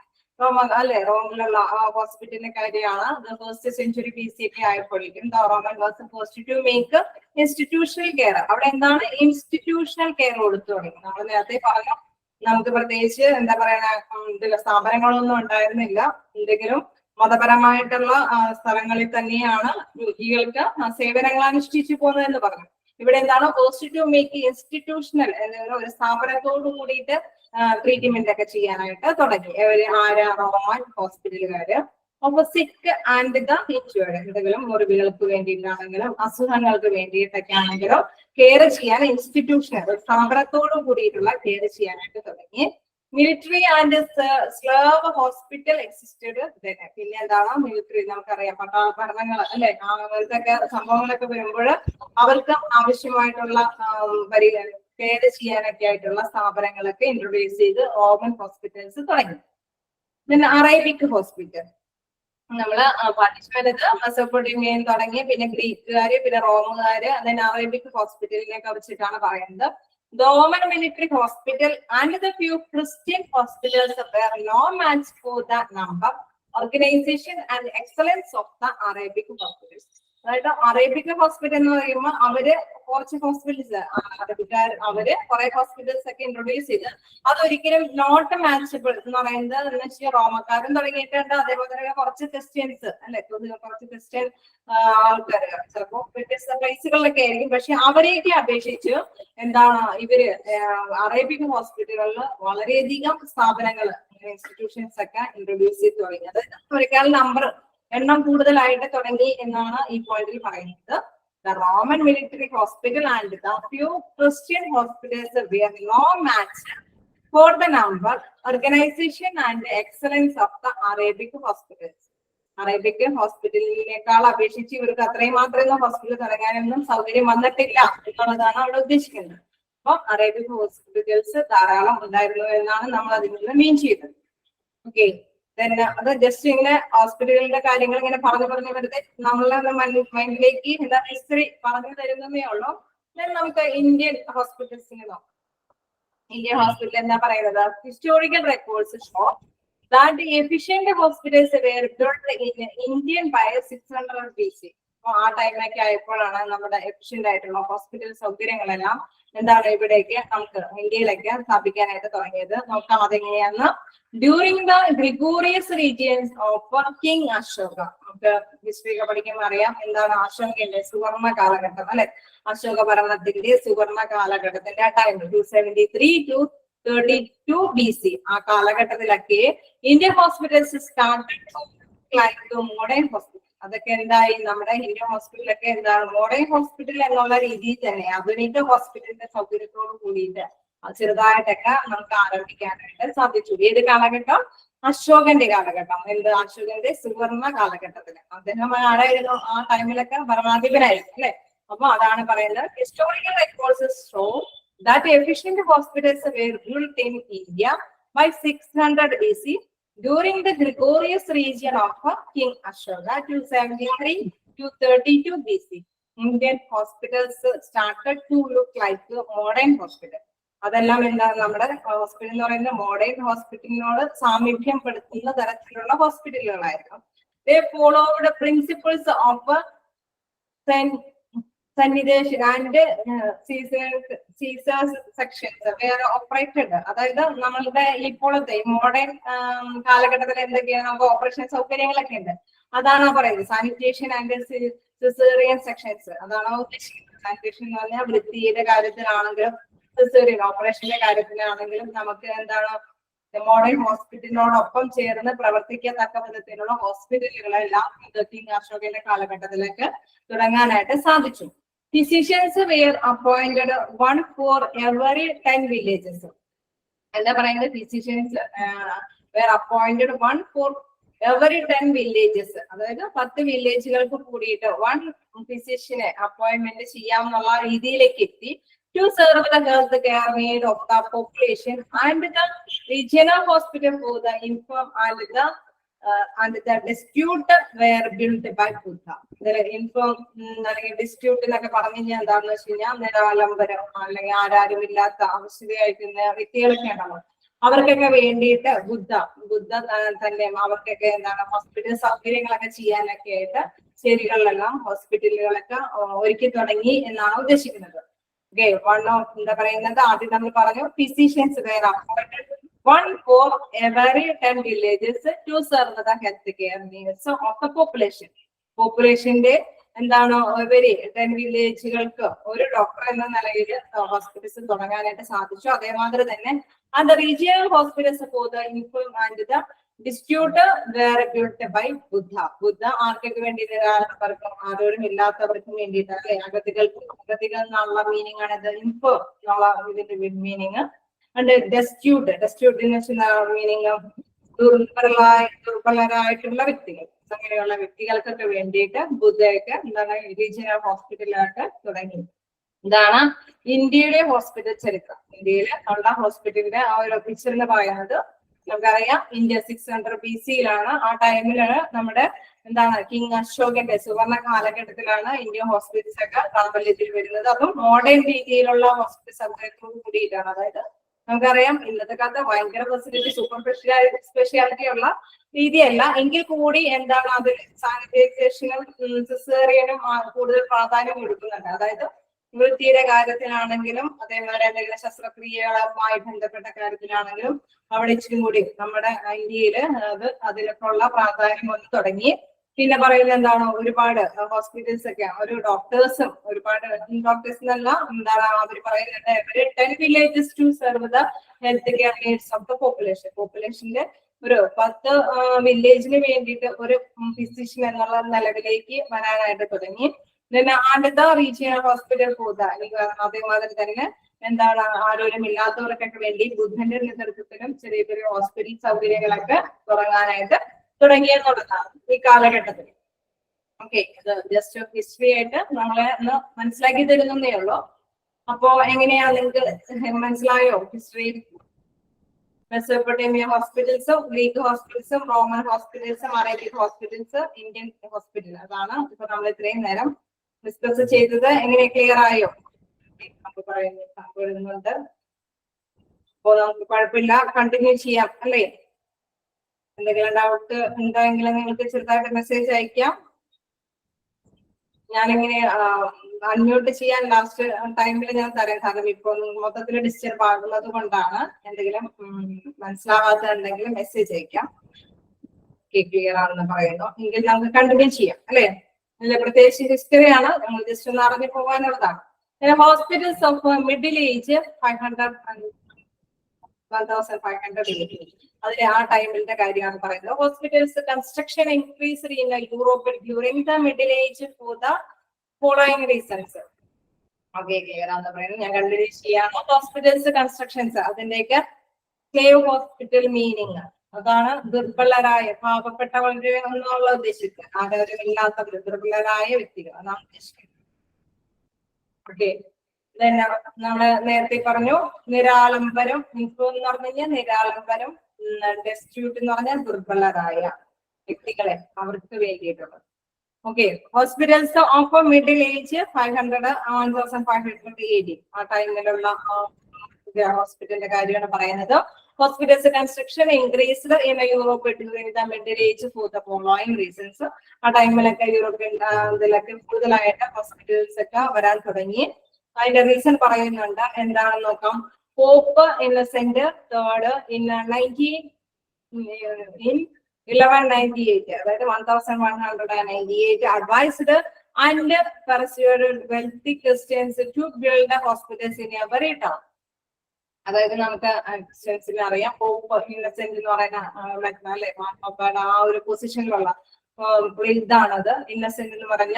റോമിലുള്ള ഹോസ്പിറ്റലിന്റെ കാര്യമാണ്. First century BC ഒക്കെ ആയപ്പോഴേക്കും Roman was the first to make institutional care. അവിടെ എന്താണ് ഇൻസ്റ്റിറ്റ്യൂഷണൽ കെയർ കൊടുത്തു തുടങ്ങി. നമ്മൾ നേരത്തെ പറഞ്ഞു നമുക്ക് പ്രത്യേകിച്ച് എന്താ പറയുക ഇതില് സ്ഥാപനങ്ങളൊന്നും ഉണ്ടായിരുന്നില്ല, എന്തെങ്കിലും മതപരമായിട്ടുള്ള സ്ഥലങ്ങളിൽ തന്നെയാണ് രോഗികൾക്ക് സേവനങ്ങൾ അനുഷ്ഠിച്ചു പോകുന്നതെന്ന് പറഞ്ഞു. ഇവിടെ എന്താണ് ഫസ്റ്റ് ടു മേക്ക് ഇൻസ്റ്റിറ്റ്യൂഷണൽ ഒരു സ്ഥാപനത്തോട് കൂടിയിട്ട് ട്രീറ്റ്മെന്റ് ഒക്കെ ചെയ്യാനായിട്ട് തുടങ്ങി. റോമൻ ഹോസ്പിറ്റലുകാര്. അപ്പൊ സിക്ക് ആൻഡ് ദ ഇൻജേർഡ്, എന്തെങ്കിലും മുറിവുകൾക്ക് വേണ്ടിയിട്ടാണെങ്കിലും അസുഖങ്ങൾക്ക് വേണ്ടിയിട്ടൊക്കെ ആണെങ്കിലും കെയർ ചെയ്യാൻ ഇൻസ്റ്റിറ്റ്യൂഷണൽ സ്ഥാപനത്തോടു കൂടിയിട്ടുള്ള കെയർ ചെയ്യാനായിട്ട് തുടങ്ങി. Military and slave hospital existed. പിന്നെ എന്താണ് മിലിറ്ററി, നമുക്കറിയാം പട്ടാള ഭരണങ്ങൾ അല്ലെ, അങ്ങനത്തെ സംഭവങ്ങളൊക്കെ വരുമ്പോൾ അവർക്ക് ആവശ്യമായിട്ടുള്ള കെയർ ചെയ്യാനൊക്കെ ആയിട്ടുള്ള സ്ഥാപനങ്ങളൊക്കെ ഇൻട്രൊഡ്യൂസ് ചെയ്ത് റോമൻ ഹോസ്പിറ്റൽസ് തുടങ്ങി. പിന്നെ അറേബിക് ഹോസ്പിറ്റൽ നമ്മള് പഠിച്ചത് മെസോപ്പൊട്ടേമിയയിൽ തുടങ്ങി, പിന്നെ ഗ്രീക്കുകാര്, പിന്നെ റോമുകാര്, then അറേബിക് ഹോസ്പിറ്റലിനെ കുറിച്ചിട്ടാണ് പറയുന്നത്. The Roman military hospital and the few Christian hospitals were no match for the number, organization and excellence of the Arabic hospitals. അതായത് അറേബിക് ഹോസ്പിറ്റൽ എന്ന് പറയുമ്പോൾ അവര് കുറച്ച് ഹോസ്പിറ്റൽസ് അറബിക്കാർ അവര് കുറെ ഹോസ്പിറ്റൽസ് ഒക്കെ ഇൻട്രൊഡ്യൂസ് ചെയ്ത് അതൊരിക്കലും നോട്ട് മാച്ചബിൾ എന്ന് പറയുന്നത് എന്ന് വെച്ചാൽ റോമക്കാരും തുടങ്ങിയിട്ടുണ്ട്. അതേപോലെ തന്നെ കുറച്ച് ക്രിസ്ത്യൻസ് അല്ലെ, കുറച്ച് ക്രിസ്ത്യൻ ആൾക്കാർ ചിലപ്പോൾ വ്യത്യസ്ത പ്ലേസുകളിലൊക്കെ ആയിരിക്കും. പക്ഷെ അവരെയൊക്കെ അപേക്ഷിച്ച് എന്താണ് ഇവര് അറേബിക് ഹോസ്പിറ്റലുകളിൽ വളരെയധികം സ്ഥാപനങ്ങൾ ഇൻസ്റ്റിറ്റ്യൂഷൻസ് ഒക്കെ ഇൻട്രൊഡ്യൂസ് ചെയ്ത് തുടങ്ങി. അതായത് ഒരിക്കൽ എണ്ണം കൂടുതലായിട്ട് തുടങ്ങി എന്നാണ് ഈ പോയിന്റിൽ പറയുന്നത്. The Roman military hospital and the few Christian hospitals were no match for the number, organization and excellence of the Arabic hospitals. അറേബ്യക് ഹോസ്പിറ്റലിനേക്കാൾ അപേക്ഷിച്ച് ഇവർക്ക് അത്രയും മാത്രമേ ഹോസ്പിറ്റൽ തുടങ്ങാനൊന്നും സൗകര്യം വന്നിട്ടില്ല എന്നുള്ളതാണ് അവിടെ ഉദ്ദേശിക്കുന്നത്. അപ്പൊ അറേബ്യക് ഹോസ്പിറ്റൽസ് ധാരാളം ഉണ്ടായിരുന്നു എന്നാണ് നമ്മൾ അതിൽ നിന്ന് മീൻ ചെയ്തത്. ഓക്കെ, അത് ജസ്റ്റ് ഇങ്ങനെ ഹോസ്പിറ്റലുകളുടെ കാര്യങ്ങൾ ഇങ്ങനെ പറഞ്ഞു വെറുതെ നമ്മളുടെ മൈൻഡിലേക്ക് എന്താ ഹിസ്റ്ററി പറഞ്ഞു തരുന്നതേ ഉള്ളൂ. നമുക്ക് ഇന്ത്യൻ ഹോസ്പിറ്റൽസിന് നോക്കാം. ഇന്ത്യൻ ഹോസ്പിറ്റൽ എന്താ പറയുന്നത്? Historical records show that efficient hospitals were built in Indian by 600 BC. ആ ടൈമൊക്കെ ആയപ്പോഴാണ് നമ്മുടെ എഫിഷ്യന്റ് ആയിട്ടുള്ള ഹോസ്പിറ്റൽ സൗകര്യങ്ങളെല്ലാം എന്താണ് ഇവിടേക്ക് നമുക്ക് ഇന്ത്യയിലേക്ക് സ്ഥാപിക്കാനായിട്ട് തുടങ്ങിയത്. നോക്കാം അതെങ്ങനെയാന്ന്. During the glorious regions of king Ashoka. നമുക്ക് ഹിസ്റ്ററി ഒക്കെ പഠിക്കുമ്പോൾ അറിയാം എന്താണ് അശോകന്റെ സുവർണ കാലഘട്ടം അല്ലെ, അശോക ഭരണത്തിന്റെ സുവർണ കാലഘട്ടത്തിന്റെ ആ ടൈം 273 to 32 BC. ആ കാലഘട്ടത്തിലൊക്കെ Indian hospitals started modern hospital. അതൊക്കെ എന്തായി നമ്മുടെ ഇന്ത്യൻ ഹോസ്പിറ്റലൊക്കെ എന്താണ് മോഡേൺ ഹോസ്പിറ്റൽ എന്നുള്ള രീതിയിൽ തന്നെ ആധുനിക ഹോസ്പിറ്റലിന്റെ സൗകര്യത്തോട് കൂടിയിട്ട് ചെറുതായിട്ടൊക്കെ നമുക്ക് ആരംഭിക്കാനായിട്ട് സാധിച്ചു. ഏത് കാലഘട്ടം? അശോകന്റെ കാലഘട്ടം. എന്ത്? അശോകന്റെ സുവർണ കാലഘട്ടത്തില്. അദ്ദേഹം ആരായിരുന്നു? ആ ടൈമിലൊക്കെ ഭരണാധിപനായിരുന്നു അല്ലെ. അപ്പൊ അതാണ് പറയുന്നത്. Historical records show that efficient hospitals were built in India by 600 BC during the Gregorious region of King Ashoka 273 to 32 BC. Indian hospitals started to look like a modern hospital. അതെല്ലാം എന്താണ് നമ്മുടെ ഹോസ്പിറ്റൽ എന്ന് പറയുന്നത് modern ഹോസ്പിറ്റലിനോട് സാമീപ്യം പെടുത്തുന്ന തരത്തിലുള്ള ഹോസ്പിറ്റലുകളായിരുന്നു. They followed principles of sanitization and Caesar's sections were operated. അതായത് നമ്മളുടെ ഇപ്പോഴത്തെ മോഡേൺ കാലഘട്ടത്തിൽ എന്തൊക്കെയാണ് നമുക്ക് ഓപ്പറേഷൻ സൗകര്യങ്ങളൊക്കെ ഉണ്ട്. അതാണ് പറയുന്നത് സാനിറ്റേഷൻ ആൻഡ് സിസേറിയൻ സെക്ഷൻസ്. അതാണ് ഉദ്ദേശിക്കുന്നത്. സാനിറ്റേഷൻ എന്ന് പറഞ്ഞാൽ വൃത്തിയുടെ കാര്യത്തിലാണെങ്കിലും സിസേറിയൻ ഓപ്പറേഷന്റെ കാര്യത്തിലാണെങ്കിലും നമുക്ക് എന്താണ് മോഡേൺ ഹോസ്പിറ്റലിനോടൊപ്പം ചേർന്ന് പ്രവർത്തിക്കത്തക്ക വിധത്തിലുള്ള ഹോസ്പിറ്റലുകളെല്ലാം കിങ് അശോകന്റെ കാലഘട്ടത്തിലേക്ക് തുടങ്ങാനായിട്ട് സാധിച്ചു. Physicians were appointed one for every 10 villages. എന്താ പറയുന്നത്? Physicians were appointed one for every 10 villages. അതായത് 10 വില്ലേജുകൾക്ക് കൂടിയിട്ട് 1 ഫിസിഷ്യനെ അപ്പോയിന്റ്മെന്റ് ചെയ്യാമെന്നുള്ള രീതിയിലേക്ക് എത്തി. To serve the health care need of the population and the regional hospital for the infirm and the destitute were built by Buddha. Infirm destitute എന്നൊക്കെ പറഞ്ഞു കഴിഞ്ഞാൽ എന്താണെന്ന് വെച്ച് കഴിഞ്ഞാൽ നിരാലംബരം അല്ലെങ്കിൽ ആരാരുമില്ലാത്ത ആവശ്യതയായിരിക്കുന്ന വ്യക്തികളൊക്കെ ഉണ്ടാവും. അവർക്കൊക്കെ വേണ്ടിയിട്ട് ബുദ്ധ തന്നെ അവർക്കൊക്കെ എന്താണ് ഹോസ്പിറ്റൽ സൗകര്യങ്ങളൊക്കെ ചെയ്യാനൊക്കെ ആയിട്ട് ശരികളിലെല്ലാം ഹോസ്പിറ്റലുകളൊക്കെ ഒരുക്കി തുടങ്ങി എന്നാണ് ഉദ്ദേശിക്കുന്നത്. ഓക്കെ, എന്താ പറയുന്നത്? ആദ്യം നമ്മൾ പറഞ്ഞു ഫിസിഷ്യൻസ് വേറെ appointed one for every 10 villages to serve the health care needs of the population. പോപ്പുലേഷന്റെ എന്താണ് ഇവര് 10 വില്ലേജുകൾക്ക് ഒരു ഡോക്ടർ എന്ന നിലയിൽ ഹോസ്പിറ്റൽസ് തുടങ്ങാനായിട്ട് സാധിച്ചു. അതേമാതിരി തന്നെ അത് regional hospitals for the infirm and the destitute were built by Buddha ആർക്കൊക്കെ വേണ്ടി? ആരോരും ഇല്ലാത്തവർക്കും വേണ്ടിയിട്ട് അല്ലെ, അഗതികൾ എന്നുള്ള മീനിങ് ആണ് ഇത്. ഇൻഫോ എന്നുള്ള ഇതിന്റെ മീനിങ്. And destitute എന്ന് വെച്ചാൽ മീനിങ് ദുർബലരായിട്ടുള്ള വ്യക്തികൾ. അങ്ങനെയുള്ള വ്യക്തികൾക്കൊക്കെ വേണ്ടിയിട്ട് ബുദ്ധയൊക്കെ എന്താണ് റീജിയണൽ ഹോസ്പിറ്റലായിട്ട് തുടങ്ങി. ഇതാണ് ഇന്ത്യയുടെ ഹോസ്പിറ്റൽ ചരിത്രം. ഇന്ത്യയിൽ ഉള്ള ഹോസ്പിറ്റലിന്റെ ആ ഒരു പിക്ചർ എന്ന് പറയുന്നത് നമുക്കറിയാം. ഇന്ത്യ 600 BC ആ ടൈമിലാണ് നമ്മുടെ എന്താണ് കിങ് അശോകന്റെ സുവർണ കാലഘട്ടത്തിലാണ് ഇന്ത്യൻ ഹോസ്പിറ്റൽസ് ഒക്കെ പ്രാബല്യത്തിൽ വരുന്നത്. അതും മോഡേൺ രീതിയിലുള്ള ഹോസ്പിറ്റൽ സൗകര്യത്തോട് കൂടിയിട്ടാണ്. അതായത് നമുക്കറിയാം ഇന്നത്തെ കാലത്ത് ഭയങ്കര ഫെസിലിറ്റി സൂപ്പർ സ്പെഷ്യാലിറ്റി ഉള്ള രീതിയല്ല എങ്കിൽ കൂടി എന്താണ് അതിൽ സാനിറ്റൈസേഷനും സിസേറിയനും കൂടുതൽ പ്രാധാന്യം കൊടുക്കുന്നുണ്ട്. അതായത് വൃത്തിയുടെ കാര്യത്തിലാണെങ്കിലും അതേപോലെ എന്തെങ്കിലും ശസ്ത്രക്രിയകളുമായി ബന്ധപ്പെട്ട കാര്യത്തിലാണെങ്കിലും അവിടെ ഇച്ചിരി കൂടി നമ്മുടെ ഇന്ത്യയിൽ അതിനൊക്കെയുള്ള പ്രാധാന്യം വന്ന് തുടങ്ങി. പിന്നെ പറയുന്നത് എന്താണ്, ഒരുപാട് ഹോസ്പിറ്റൽസ് ഒക്കെ ഒരു ഡോക്ടേഴ്സും ഒരുപാട് ഡോക്ടേഴ്സ് എന്നല്ല എന്താണ് അവർ പറയുന്നുണ്ട്, 10 villages to serve the health care needs of the പോപ്പുലേഷന്റെ ഒരു 10 വില്ലേജിന് വേണ്ടിയിട്ട് ഒരു ഫിസിഷ്യൻ എന്നുള്ള നിലവിലേക്ക് വരാനായിട്ട് തുടങ്ങി. and the regional hospital അതേമാതിരി തന്നെ എന്താണ് ആരോഗ്യമില്ലാത്തവർക്കൊക്കെ വേണ്ടി ബുദ്ധന്റെ നേതൃത്വത്തിലും ചെറിയ ചെറിയ ഹോസ്പിറ്റൽ സൗകര്യങ്ങളൊക്കെ തുടങ്ങാനായിട്ട് തുടങ്ങിയെന്നുള്ളതാണ് ഈ കാലഘട്ടത്തിൽ. ഓക്കെ, ഇത് ജസ്റ്റ് ഹിസ്റ്ററി ആയിട്ട് നമ്മളെ ഒന്ന് മനസ്സിലാക്കി തരുന്നേ ഉള്ളൂ. അപ്പോ എങ്ങനെയാ നിങ്ങൾക്ക് മനസ്സിലായോ ഹിസ്റ്ററി? മെസോപ്പൊട്ടേമിയ ഹോസ്പിറ്റൽസും ഗ്രീക്ക് ഹോസ്പിറ്റൽസും റോമൻ ഹോസ്പിറ്റൽസും അറേബ്യൻ ഹോസ്പിറ്റൽസ് ഇന്ത്യൻ ഹോസ്പിറ്റൽ, അതാണ് ഇപ്പൊ നമ്മൾ ഇത്രയും നേരം ഡിസ്കസ് ചെയ്തത്. എങ്ങനെ ക്ലിയർ ആയോ? നമുക്ക് പറയുന്നുണ്ട്. അപ്പോ നമുക്ക് കുഴപ്പമില്ല, കണ്ടിന്യൂ ചെയ്യാം അല്ലേ? എന്തെങ്കിലും ഡൗട്ട് ഉണ്ടെങ്കിൽ നിങ്ങൾക്ക് ചെറുതായിട്ട് മെസ്സേജ് അയക്കാം. ഞാനിങ്ങനെ അൺമ്യൂട്ട് ചെയ്യാൻ ലാസ്റ്റ് ടൈമിൽ ഞാൻ തരാം, കാരണം ഇപ്പൊ മൊത്തത്തിൽ ഡിസ്റ്റർബ് ആകുന്നത് കൊണ്ടാണ്. എന്തെങ്കിലും മനസ്സിലാവാത്തുണ്ടെങ്കിൽ മെസ്സേജ് അയക്കാം. ക്ലിയർ ആണെന്ന് പറയുന്നു എങ്കിൽ നമുക്ക് കണ്ടിന്യൂ ചെയ്യാം അല്ലേ? അല്ല, പ്രത്യേകിച്ച് ഹിസ്റ്ററിയാണ്, നമ്മൾ ജസ്റ്റ് ഒന്ന് അറിഞ്ഞു പോകാനുള്ളതാണ്. ഹോസ്പിറ്റൽസ് ഓഫ് മിഡിൽ ഏജ് 1500 അതിലെ ആ ടൈമിന്റെ കാര്യമാണ് പറയുന്നത്. Hospitals construction increase in Europe during the middle age for the following reasons. Okay, clear ആണെന്ന് പറയുന്നത്. ഞാൻ കണ്ടിന്യൂ ചെയ്യാമോ? ഹോസ്പിറ്റൽസ് കൺസ്ട്രക്ഷൻസ്, അതിന്റെയൊക്കെ സ്ലേവ് ഹോസ്പിറ്റൽ മീനിങ് അതാണ് ദുർബലരായ പാവപ്പെട്ടവരുടെ എന്നുള്ള ഉദ്ദേശിക്കുന്നത്, ആരോഗ്യമില്ലാത്തവർ ദുർബലരായ വ്യക്തികൾ അതാണ് ഉദ്ദേശിക്കുന്നത്. ഓക്കെ, നമ്മള് നേരത്തെ പറഞ്ഞു നിരാലംബരം, ഇൻഫോ എന്ന് പറഞ്ഞു കഴിഞ്ഞാൽ നിരാലംബരം, ഡെസ്റ്റിറ്റ്യൂട്ട് എന്ന് പറഞ്ഞാൽ ദുർബലരായ വ്യക്തികളെ അവർക്ക് വേണ്ടിയിട്ടുള്ളത്. Okay, hospitals of middle age 1500 AD ആ ടൈമിലുള്ള ഹോസ്പിറ്റലിന്റെ കാര്യമാണ് പറയുന്നത്. Hospitals construction increased in Europe during the middle age for the following reasons. ആ ടൈമിലൊക്കെ യൂറോപ്യൻ ഇതിലൊക്കെ കൂടുതലായിട്ട് ഹോസ്പിറ്റൽസ് ഒക്കെ വരാൻ തുടങ്ങി. അതിന്റെ റീസൺ പറയുന്നുണ്ട്, എന്താണെന്ന് നോക്കാം. പോപ്പ് ഇന്നസെന്റ് തേർഡ് in 1198, അതായത് 1198 advised and persuaded wealthy Christians to build the hospitals in every town. അതായത് നമുക്ക് ക്രിസ്ത്യൻസിൽ അറിയാം, പോപ്പ് ഇന്നസെന്റ് എന്ന് പറയുന്ന അല്ലെ മാർപ്പാപ്പയുടെ ആ ഒരു പൊസിഷനിലുള്ള ഇതാണത്. ഇന്നസെന്റ് എന്ന് പറഞ്ഞ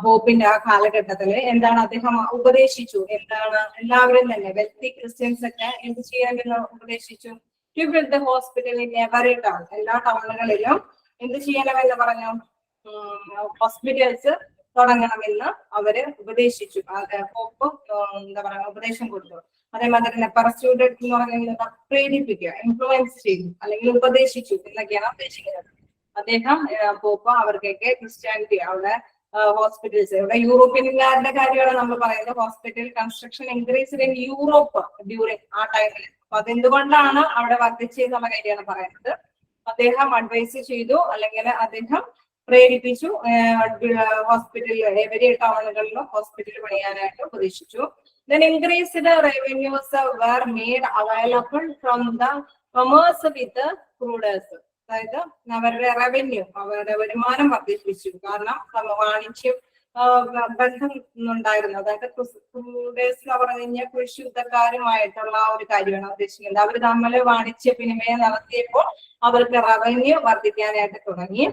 പോപ്പിന്റെ ആ കാലഘട്ടത്തില് എന്താണ് അദ്ദേഹം ഉപദേശിച്ചു, എന്താണ് എല്ലാവരും തന്നെ വെൽത്തി ക്രിസ്ത്യൻസ് ഒക്കെ എന്ത് ചെയ്യണമെന്ന് ഉപദേശിച്ചു. To build the hospital in every town, എല്ലാ ടൗണുകളിലും എന്ത് ചെയ്യണമെന്ന് പറഞ്ഞു, ഹോസ്പിറ്റൽസ് തുടങ്ങണമെന്ന് അവര് ഉപദേശിച്ചു. പോപ്പ് എന്താ പറയുക ഉപദേശം കൊടുത്തു. അതേമാതിരി തന്നെ പെർസ്യൂഡഡ് എന്ന് പറഞ്ഞാൽ പ്രേരിപ്പിക്കുക, ഇൻഫ്ലുവൻസ് ചെയ്തു അല്ലെങ്കിൽ ഉപദേശിച്ചു എന്നൊക്കെയാണ് ഉദ്ദേശിക്കുന്നത്. അദ്ദേഹം പോപ്പ് അവർക്കൊക്കെ ക്രിസ്ത്യാനിറ്റി അവിടെ ഹോസ്പിറ്റൽസ്, ഇവിടെ യൂറോപ്യൻകാരുടെ കാര്യമാണ് നമ്മൾ പറയുന്നത്. Hospital construction increase in Europe during ആ ടൈമിൽ. അപ്പൊ അതെന്തുകൊണ്ടാണ് അവിടെ വർദ്ധിച്ചെന്നുള്ള കാര്യമാണ് പറയുന്നത്. അദ്ദേഹം അഡ്വൈസ് ചെയ്തു അല്ലെങ്കിൽ അദ്ദേഹം പ്രേരിപ്പിച്ചു ഹോസ്പിറ്റൽ എവരി ടൗണുകളിലും ഹോസ്പിറ്റൽ പണിയാനായിട്ട് ഉപദേശിച്ചു. Then increased revenues were made available from the commerce with the crudes. അതായത് അവരുടെ റവന്യൂ, അവരുടെ വരുമാനം വർദ്ധിപ്പിച്ചു. കാരണം വാണിജ്യം ബന്ധം ഉണ്ടായിരുന്നു. അതായത് ക്രൂഡേഴ്സ് എന്ന് പറഞ്ഞു കഴിഞ്ഞാൽ കൃഷി യുദ്ധക്കാരുമായിട്ടുള്ള ഒരു കാര്യമാണ് ഉദ്ദേശിക്കുന്നത്. അവർ തമ്മിൽ വാണിജ്യ വിനിമയം നടത്തിയപ്പോൾ അവർക്ക് റവന്യൂ വർദ്ധിക്കാനായിട്ട് തുടങ്ങി.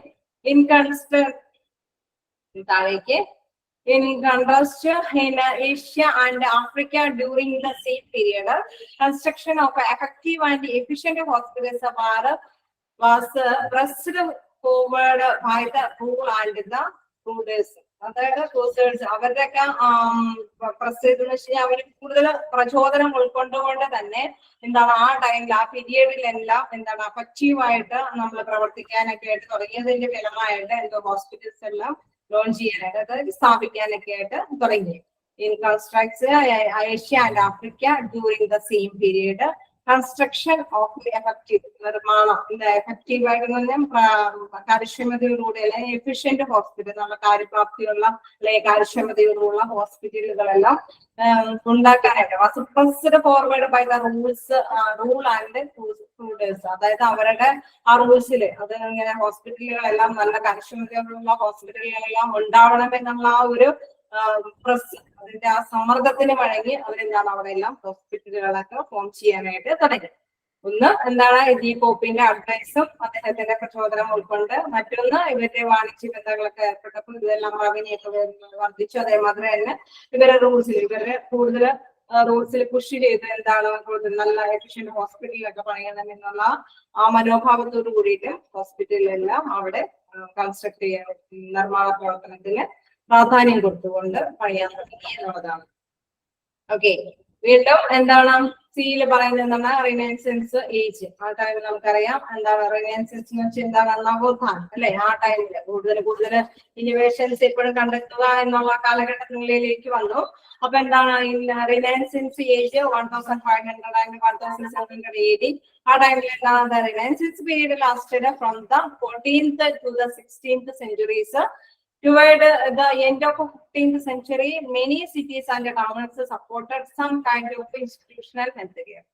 താഴേക്ക് in contrast in Asia and Africa during the same period, construction of effective and efficient hospitals was pressed forward by the poor and the crusaders. അതായത് ക്രൂസേഡ്സ് അവരുടെയൊക്കെ പ്രസ് ചെയ്തെന്ന് വെച്ച് കഴിഞ്ഞാൽ അവർ കൂടുതൽ പ്രചോദനം ഉൾക്കൊണ്ടുകൊണ്ട് തന്നെ എന്താണ് ആ ടൈമിൽ ആ പീരിയഡിലെല്ലാം എന്താണ് അഫക്റ്റീവായിട്ട് നമ്മൾ പ്രവർത്തിക്കാനൊക്കെ ആയിട്ട് തുടങ്ങിയതിന്റെ ഫലമായിട്ട് എന്തോ ഹോസ്പിറ്റൽസ് എല്ലാം ലോഞ്ച് ചെയ്യാനായിട്ട്, അതായത് സ്ഥാപിക്കാനൊക്കെ ആയിട്ട് തുടങ്ങി. In constructs Asia and Africa during the same period construction of the effective നിർമ്മാണം എഫക്റ്റീവായിട്ട് പറഞ്ഞാൽ കാര്യക്ഷമതയോടുകൂടി അല്ലെങ്കിൽ എഫിഷ്യന്റ് ഹോസ്പിറ്റൽ നല്ല കാര്യപ്രാപ്തിയുള്ള അല്ലെങ്കിൽ കാര്യക്ഷമതയോടുള്ള ഹോസ്പിറ്റലുകളെല്ലാം ഉണ്ടാക്കാനായിട്ട് was forward by the rule and പ്രൂഡേഴ്സ്. അതായത് അവരുടെ ആ റൂൾസിൽ അത് ഇങ്ങനെ ഹോസ്പിറ്റലുകളെല്ലാം നല്ല കാര്യക്ഷമതയോടുള്ള ഹോസ്പിറ്റലുകളെല്ലാം ഉണ്ടാവണമെന്നുള്ള ആ ഒരു പ്രസ് അതിന്റെ ആ സമ്മർദ്ദത്തിന് വഴങ്ങി അവരെന്താണ് അവിടെ എല്ലാം ഹോസ്പിറ്റലുകളൊക്കെ ഫോം ചെയ്യാനായിട്ട് തുടങ്ങി. ഒന്ന് എന്താണ് ജി പോപ്പിന്റെ അഡ്വൈസും അദ്ദേഹത്തിന്റെ പ്രചോദനം ഉൾക്കൊണ്ട്, മറ്റൊന്ന് ഇവരുടെ വാണിജ്യ ബന്ധങ്ങളൊക്കെ ഏർപ്പെട്ടപ്പോൾ ഇതെല്ലാം റവന്യൂക്കെ വർദ്ധിച്ചു. അതേമാതിരി തന്നെ ഇവരുടെ കൂടുതൽ റൂൾസിൽ പുഷ് ചെയ്ത് എന്താണ് കൂടുതൽ നല്ല എഫിഷ്യന്റ് ഹോസ്പിറ്റലിലൊക്കെ പണിയണം എന്നുള്ള ആ മനോഭാവത്തോട് കൂടിയിട്ട് ഹോസ്പിറ്റലിലെല്ലാം അവിടെ കൺസ്ട്രക്ട് ചെയ്യാൻ നിർമ്മാണ പ്രവർത്തനത്തിന് പ്രാധാന്യം കൊടുത്തുകൊണ്ട് പണിയാൻ തുടങ്ങി എന്നുള്ളതാണ്. ഓക്കെ, വീണ്ടും എന്താണ് സിയിൽ പറയുന്നത് എന്താണ് റിനൈസൻസ് ഏജ്. ആ ടൈമിൽ നമുക്കറിയാം എന്താണ് റിനൈസൻസ് എന്ന് വെച്ചാൽ എന്താണ് നവോത്ഥാനം അല്ലെ. ആ ടൈമില് കൂടുതൽ ഇന്നോവേഷൻസ് എപ്പോഴും കണ്ടെത്തുക എന്നുള്ള കാലഘട്ടങ്ങളിലേക്ക് വന്നു. അപ്പൊ എന്താണ് റിനൈസൻസ് ഏജ് 1500 and 1700 AD. ആ ടൈമിൽ എന്താണ് renaissance period lasted from the 14th to the 16th centuries. Toward the end of the 15th century, many cities and towns supported some kind of institutional health care.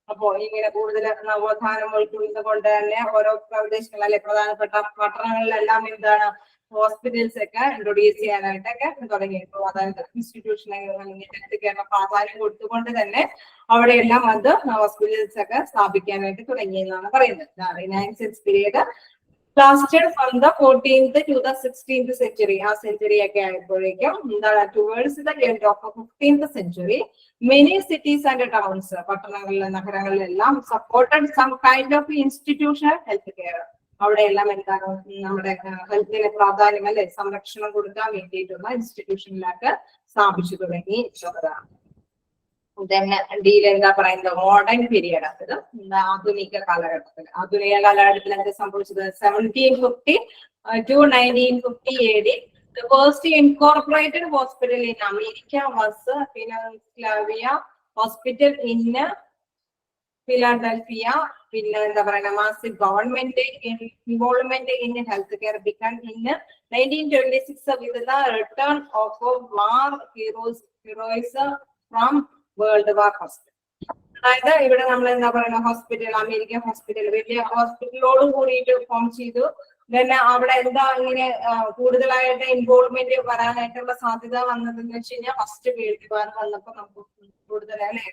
അപ്പോ ഇങ്ങനെ കൂടുതൽ നവോത്ഥാനം ഉൾക്കൊള്ളുന്നത് തന്നെ ഓരോ പ്രദേശങ്ങളിലെ പ്രധാനപ്പെട്ട പട്ടണങ്ങളിലെല്ലാം എന്താണ് ഹോസ്പിറ്റൽസ് ഒക്കെ ഇൻട്രൊഡ്യൂസ് ചെയ്യാനായിട്ടൊക്കെ തുടങ്ങിയിട്ടു. അതായത് ഇൻസ്റ്റിറ്റ്യൂഷണൽ ഹെൽത്ത് കെയറിന് പ്രാധാന്യം കൊടുത്തുകൊണ്ട് തന്നെ അവിടെയെല്ലാം അത് ഹോസ്പിറ്റൽസ് ഒക്കെ സ്ഥാപിക്കാനായിട്ട് തുടങ്ങി എന്നാണ് പറയുന്നത്. Renaissance period lasted from the 14th to the 16th century. ആ സെഞ്ചുറി ഒക്കെ ആയപ്പോഴേക്കും എന്താണ് towards the end of 15th century, many cities and towns പട്ടണങ്ങളിലെ നഗരങ്ങളിലെല്ലാം supported some kind of institutional health care. അവിടെയെല്ലാം എന്താണ് നമ്മുടെ ഹെൽത്തിന് പ്രാധാന്യം അല്ലെ സംരക്ഷണം കൊടുക്കാൻ വേണ്ടിയിട്ടുള്ള ഇൻസ്റ്റിറ്റ്യൂഷനിലൊക്കെ സ്ഥാപിച്ചു തുടങ്ങി എന്നുള്ളതാണ്. ഡീൽ എന്താ പറയുന്നത് മോഡേൺ പീരിയഡ്. അത് ആധുനിക കാലഘട്ടത്തിൽ എന്താ സംഭവിച്ചത് 1750 to 1950 AD. The first incorporated hospital in America was Philadelphia Hospital in Philadelphia. പിന്നെ എന്താ പറയുക massive government involvement in health care began in 1926 with the return of war heroes from world war first. അതായത് ഇവിടെ നമ്മൾ എന്താ പറയുക hospital American hospital വലിയ ഹോസ്പിറ്റലോട് കൂടിയിട്ട് ഫോം ചെയ്തു. പിന്നെ അവിടെ എന്താ ഇങ്ങനെ കൂടുതലായിട്ട് ഇൻവോൾവ്മെന്റ് വരാനായിട്ടുള്ള സാധ്യത വന്നതെന്ന് വെച്ച് കഴിഞ്ഞാൽ ഫസ്റ്റ് വേൾഡ് വാർ വന്നപ്പോ നമുക്ക് കൂടുതൽ അല്ലെ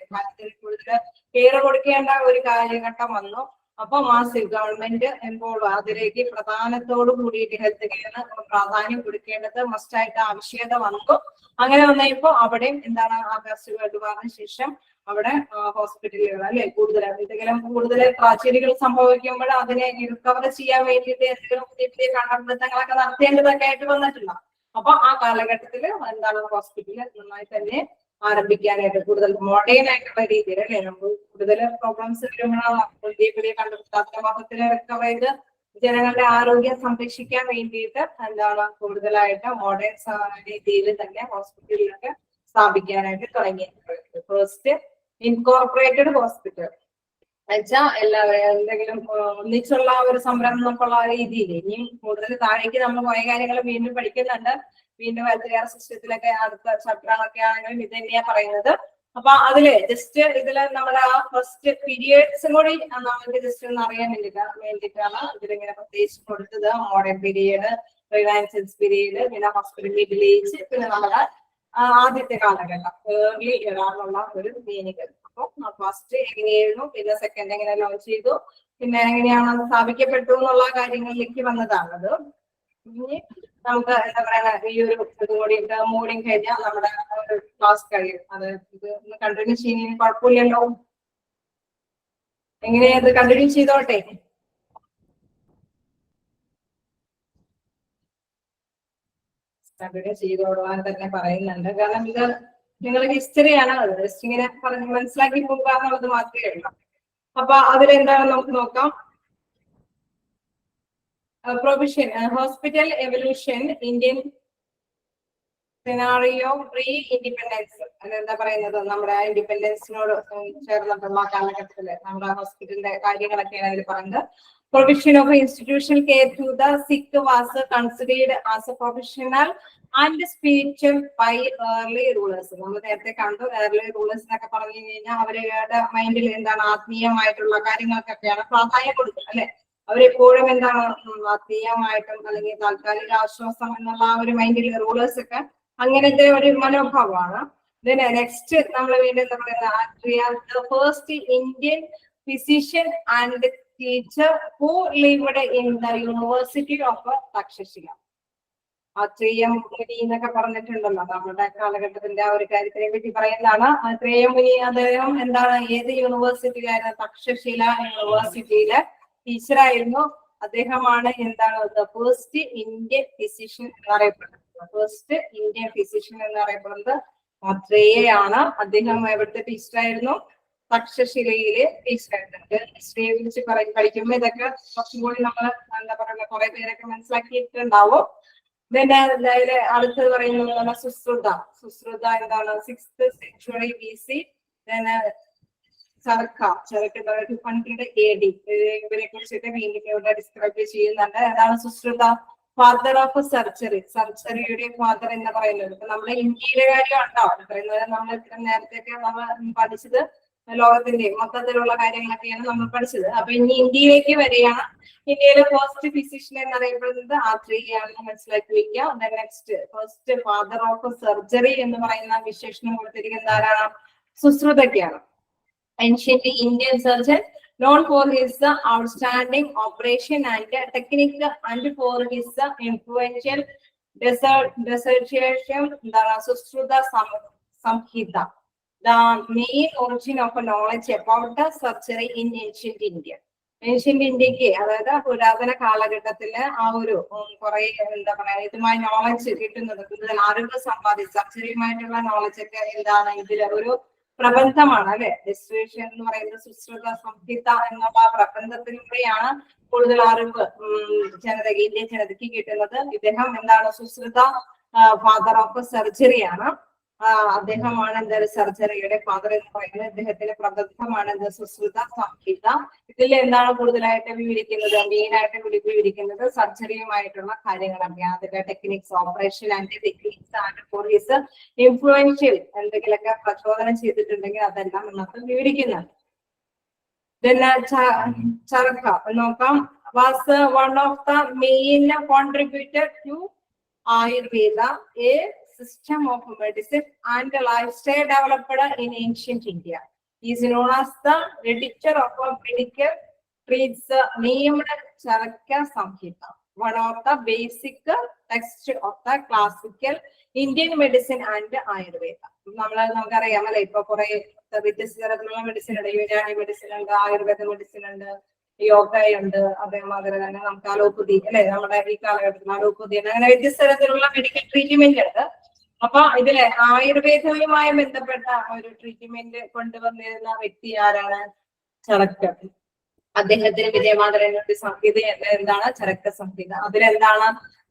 കൂടുതൽ കെയർ കൊടുക്കേണ്ട ഒരു കാലഘട്ടം വന്നു. അപ്പൊ മാസിവ് ഗവൺമെന്റ് ഇൻവോൾവ് അതിലേക്ക് പ്രധാനത്തോട് കൂടിയിട്ട് ഹെൽത്ത് കെയറിന് പ്രാധാന്യം കൊടുക്കേണ്ടത് മസ്റ്റായിട്ട് ആവശ്യകത വന്നു. അങ്ങനെ വന്നപ്പോ അവിടെയും എന്താണ് ആ ഫസ്റ്റ് വേൾഡ് വാറിന് ശേഷം അവിടെ ഹോസ്പിറ്റലുകൾ അല്ലെ എന്തെങ്കിലും കൂടുതൽ ട്രാജഡികൾ സംഭവിക്കുമ്പോൾ അതിനെ റിക്കവർ ചെയ്യാൻ വേണ്ടിയിട്ട് എന്തെങ്കിലും പുതിയ പുതിയ കണ്ടുപിടുത്തങ്ങളൊക്കെ നടത്തേണ്ടതൊക്കെ ആയിട്ട് വന്നിട്ടുണ്ട്. അപ്പൊ ആ കാലഘട്ടത്തിൽ എന്താണ് ഹോസ്പിറ്റല് നന്നായി തന്നെ ആരംഭിക്കാനായിട്ട് കൂടുതൽ മോഡേൺ ആയിട്ടുള്ള രീതിയിൽ അല്ലെ നമുക്ക് കൂടുതൽ പ്രോബ്ലംസ് വരുമ്പോഴാണ് പുതിയ പുതിയ കണ്ടുപിടുത്തത്തിന് റിക്കവർ ചെയ്ത് ജനങ്ങളുടെ ആരോഗ്യം സംരക്ഷിക്കാൻ വേണ്ടിയിട്ട് എന്താണ് കൂടുതലായിട്ട് മോഡേൺ രീതിയിൽ തന്നെ ഹോസ്പിറ്റലിലൊക്കെ സ്ഥാപിക്കാനായിട്ട് തുടങ്ങിയിട്ടുണ്ട്. ഫസ്റ്റ് ഇൻകോർപ്പറേറ്റഡ് ഹോസ്പിറ്റൽ എന്നുവെച്ചാൽ എല്ലാവരും എന്തെങ്കിലും ഒന്നിച്ചുള്ള ഒരു സംരംഭം എന്നൊക്കെയുള്ള രീതിയിൽ ഇനിയും കൂടുതൽ താഴേക്ക് നമ്മൾ കുറെ കാര്യങ്ങൾ വീണ്ടും പഠിക്കുന്നുണ്ട്. വീണ്ടും ഹെൽത്ത് കെയർ സിസ്റ്റത്തിലൊക്കെ അടുത്ത ചാപ്റ്ററുകളൊക്കെ ആണെങ്കിലും ഇത് തന്നെയാ പറയുന്നത്. അപ്പൊ അതില് ജസ്റ്റ് ഇതില് നമ്മുടെ ആ ഫസ്റ്റ് പീരിയഡ്സും കൂടി നമുക്ക് ജസ്റ്റ് ഒന്ന് അറിയാൻ വേണ്ടിയിട്ടാണ് ഇതിലിങ്ങനെ പ്രത്യേകിച്ച് കൊടുത്തത്. മോഡേൺ പീരീഡ്, റിനൈസൻസ് പീരീഡ്, പിന്നെ ഹോസ്പിറ്റൽ മിഡിൽ ഏജ്, പിന്നെ നമ്മുടെ ആദ്യത്തെ കാലഘട്ടം ഏർലി എറാന്നുള്ള ഒരു മീനിങ്. അപ്പൊ ഫസ്റ്റ് എങ്ങനെയായിരുന്നു, പിന്നെ സെക്കൻഡ് എങ്ങനെ ലോഞ്ച് ചെയ്തു, പിന്നെ എങ്ങനെയാണ് സ്ഥാപിക്കപ്പെട്ടു എന്നുള്ള കാര്യങ്ങളിലേക്ക് വന്നതാണത്. ഇനി നമുക്ക് എന്താ പറയുക ഈ ഒരു ഇതും കൂടി മൂടിയും കഴിഞ്ഞാൽ നമ്മുടെ ക്ലാസ് കഴിയും. അത് ഇത് കണ്ടിന്യൂ ചെയ്യുന്നതിന് കുഴപ്പമില്ലല്ലോ. എങ്ങനെയാ ഇത് കണ്ടിന്യൂ ചെയ്തോട്ടെ? കണ്ടിന്യൂ ചെയ്തോടുവാൻ തന്നെ പറയുന്നുണ്ട്. കാരണം ഇത് നിങ്ങൾ ഹിസ്റ്ററിയാണ്, അത് ജസ്റ്റ് ഇങ്ങനെ പറഞ്ഞ് മനസ്സിലാക്കി പോകുക എന്നുള്ളത് മാത്രമേ ഉള്ളൂ. അപ്പൊ അതിലെന്താണ് നമുക്ക് നോക്കാം. Provision, hospital evolution, Indian scenario pre independence, അതെന്താ പറയുന്നത്, നമ്മുടെ ഇൻഡിപെൻഡൻസിനോട് ചേർന്നിട്ടുള്ള കാലഘട്ടത്തില് നമ്മുടെ ഹോസ്പിറ്റലിന്റെ കാര്യങ്ങളൊക്കെയാണ് അതിൽ പറയുന്നത്. Provision of institutional care to the sick was considered as a professional and spiritual by early rulers. നമ്മൾ നേരത്തെ കണ്ടു, ഏർലി റൂളേഴ്സ് എന്നൊക്കെ പറഞ്ഞു കഴിഞ്ഞാൽ അവരുടെ മൈൻഡിൽ എന്താണ് ആത്മീയമായിട്ടുള്ള കാര്യങ്ങൾക്കൊക്കെയാണ് പ്രാധാന്യം കൊടുക്കുക, അല്ലെ. അവരെപ്പോഴും എന്താണ് ആത്മീയമായിട്ടും അല്ലെങ്കിൽ താൽക്കാലിക ആശ്വാസം എന്നുള്ള ആ ഒരു മൈൻഡിൽ റൂളേഴ്സ് ഒക്കെ അങ്ങനത്തെ ഒരു മനോഭാവമാണ്. നെക്സ്റ്റ് നമ്മൾ വീണ്ടും എന്താ പറയുന്നത്, first Indian physician and teacher who lived in the university of Takshashila. ത്രേയമുനി എന്നൊക്കെ പറഞ്ഞിട്ടുണ്ടല്ലോ, നമ്മുടെ കാലഘട്ടത്തിന്റെ ആ ഒരു കാര്യത്തിനെ പറ്റി പറയുന്നതാണ്. ത്രേയമുനി അദ്ദേഹം എന്താണ്, ഏത് യൂണിവേഴ്സിറ്റിയിലായിരുന്നു? തക്ഷശില യൂണിവേഴ്സിറ്റിയിലെ ടീച്ചറായിരുന്നു. അദ്ദേഹമാണ് എന്താണ് ഫസ്റ്റ് ഇന്ത്യൻ ഫിസിഷ്യൻ എന്നറിയപ്പെടുന്നത്. ഫസ്റ്റ് ഇന്ത്യൻ ഫിസിഷ്യൻ എന്നറിയപ്പെടുന്നത് ത്രേയയാണ്. അദ്ദേഹം എവിടുത്തെ ടീച്ചറായിരുന്നു? തക്ഷശിലയിലെ ടീച്ചറായിട്ടുണ്ട്. ഹിസ്റ്ററിയെ കുറിച്ച് പഠിക്കുമ്പോൾ ഇതൊക്കെ കുറച്ചും കൂടി നമ്മൾ എന്താ പറയുക കുറെ പേരൊക്കെ മനസ്സിലാക്കിയിട്ടുണ്ടാവും. പിന്നെ അടുത്തത് പറയുന്നത് സുശ്രുത. സുശ്രുത എന്താണ്? 6th century BC. ചരക്ക 200 AD. ഇവരെ കുറിച്ചിട്ട് വീണ്ടും ഇവിടെ ഡിസ്ക്രൈബ് ചെയ്യുന്നുണ്ട്. എന്താണ് സുശ്രുത? ഫാദർ ഓഫ് സർജറി, സർജറിയുടെ ഫാദർ എന്ന് പറയുന്നത്. ഇപ്പൊ നമ്മുടെ ഇന്ത്യയിലെ കാര്യം ഉണ്ടോ പറയുന്നത്? നമ്മൾ നേരത്തെയൊക്കെ നമ്മൾ പഠിച്ചത് ലോകത്തിന്റെ മൊത്തത്തിലുള്ള കാര്യങ്ങളൊക്കെയാണ് നമ്മൾ പഠിച്ചത്. അപ്പൊ ഇനി ഇന്ത്യയിലേക്ക് വരികയാണ്. ഇന്ത്യയിലെ ഫസ്റ്റ് ഫിസിഷ്യൻ എന്നറിയപ്പെടുന്നത് ത്രേയയാണെന്ന് മനസ്സിലാക്കി വയ്ക്കുക. Next first father of surgery എന്ന് പറയുന്ന വിശേഷണം കൊടുത്തിരിക്കുന്നത് ആരാണ്? സുശ്രുതയ്ക്കാണ്. Ancient Indian surgeon known for his outstanding operation and technique and for his influential dissertation, the Sushruta Samhita, the main origin of knowledge about the surgery in ancient India. Asianet ഇന്ത്യക്ക്, അതായത് പുരാതന കാലഘട്ടത്തില് ആ ഒരു കുറെ എന്താ പറയാ ഇതുമായി നോളജ് കിട്ടുന്നത്, കൂടുതൽ അറിവ് സമ്പാദിച്ച് സർജറിയുമായിട്ടുള്ള നോളജ് ഒക്കെ എന്താണ് ഇതില് ഒരു പ്രബന്ധമാണ്, അല്ലെ. ഡിസ്ട്രിബ്യൂഷൻ എന്ന് പറയുന്നത് സുശ്രുത സംഹിത എന്നുള്ള പ്രബന്ധത്തിലൂടെയാണ് കൂടുതൽ അറിവ് ഇന്ത്യൻ ജനതയ്ക്ക് കിട്ടുന്നത്. ഇദ്ദേഹം എന്താണ്? സുശ്രുത ഫാദർ ഓഫ് സർജറിയാണ്. അദ്ദേഹമാണ് എന്താണ് സർജറിയുടെ ഫാദർ എന്ന് പറയുന്നത്. അദ്ദേഹത്തിന്റെ പ്രബന്ധമാണ് എന്ത്? സുശ്രുത സംഹിത. ഇതിൽ എന്താണ് കൂടുതലായിട്ട് വിവരിക്കുന്നത്? മെയിനായിട്ട് വിവരിക്കുന്നത് സർജറിയുമായിട്ടുള്ള കാര്യങ്ങളൊക്കെയാണ്. അതിന്റെ techniques, operation and techniques and for his influential എന്തെങ്കിലുമൊക്കെ പ്രചോദനം ചെയ്തിട്ടുണ്ടെങ്കിൽ അതെല്ലാം നമുക്ക് വിവരിക്കുന്നുണ്ട്. ചരക്ക നോക്കാം. Was one of the main contributor to Ayurveda, a system of medicine and lifestyle developed in ancient India. He is known as the editor of a medical treats named Charaka Samhita, one of the basic text of the classical Indian medicine and Ayurveda. നമുക്കറിയാം അല്ലെ, ഇപ്പൊ കുറെ വ്യത്യസ്ത തരത്തിലുള്ള medicine ഉണ്ട്. Unani medicine ഉണ്ട്, Ayurveda medicine ഉണ്ട്, യോഗയുണ്ട്, അതേമാതിരി തന്നെ നമുക്ക് അലോപ്പതി, അല്ലെ, നമ്മുടെ ഈ കാലഘട്ടത്തിൽ അലോപ്പതി, അങ്ങനെ വ്യത്യസ്ത തരത്തിലുള്ള മെഡിക്കൽ ട്രീറ്റ്മെന്റ് ഉണ്ട്. അപ്പൊ ഇതിലെ ആയുർവേദവുമായി ബന്ധപ്പെട്ട ഒരു ട്രീറ്റ്മെന്റ് കൊണ്ടുവന്നിരുന്ന വ്യക്തി ആരാണ്? ചരക്ക. അദ്ദേഹത്തിന് വിജയമാതരന്റെ സംഹിത എന്താണ്? ചരക്ക സംഹിത. അതിലെന്താണ്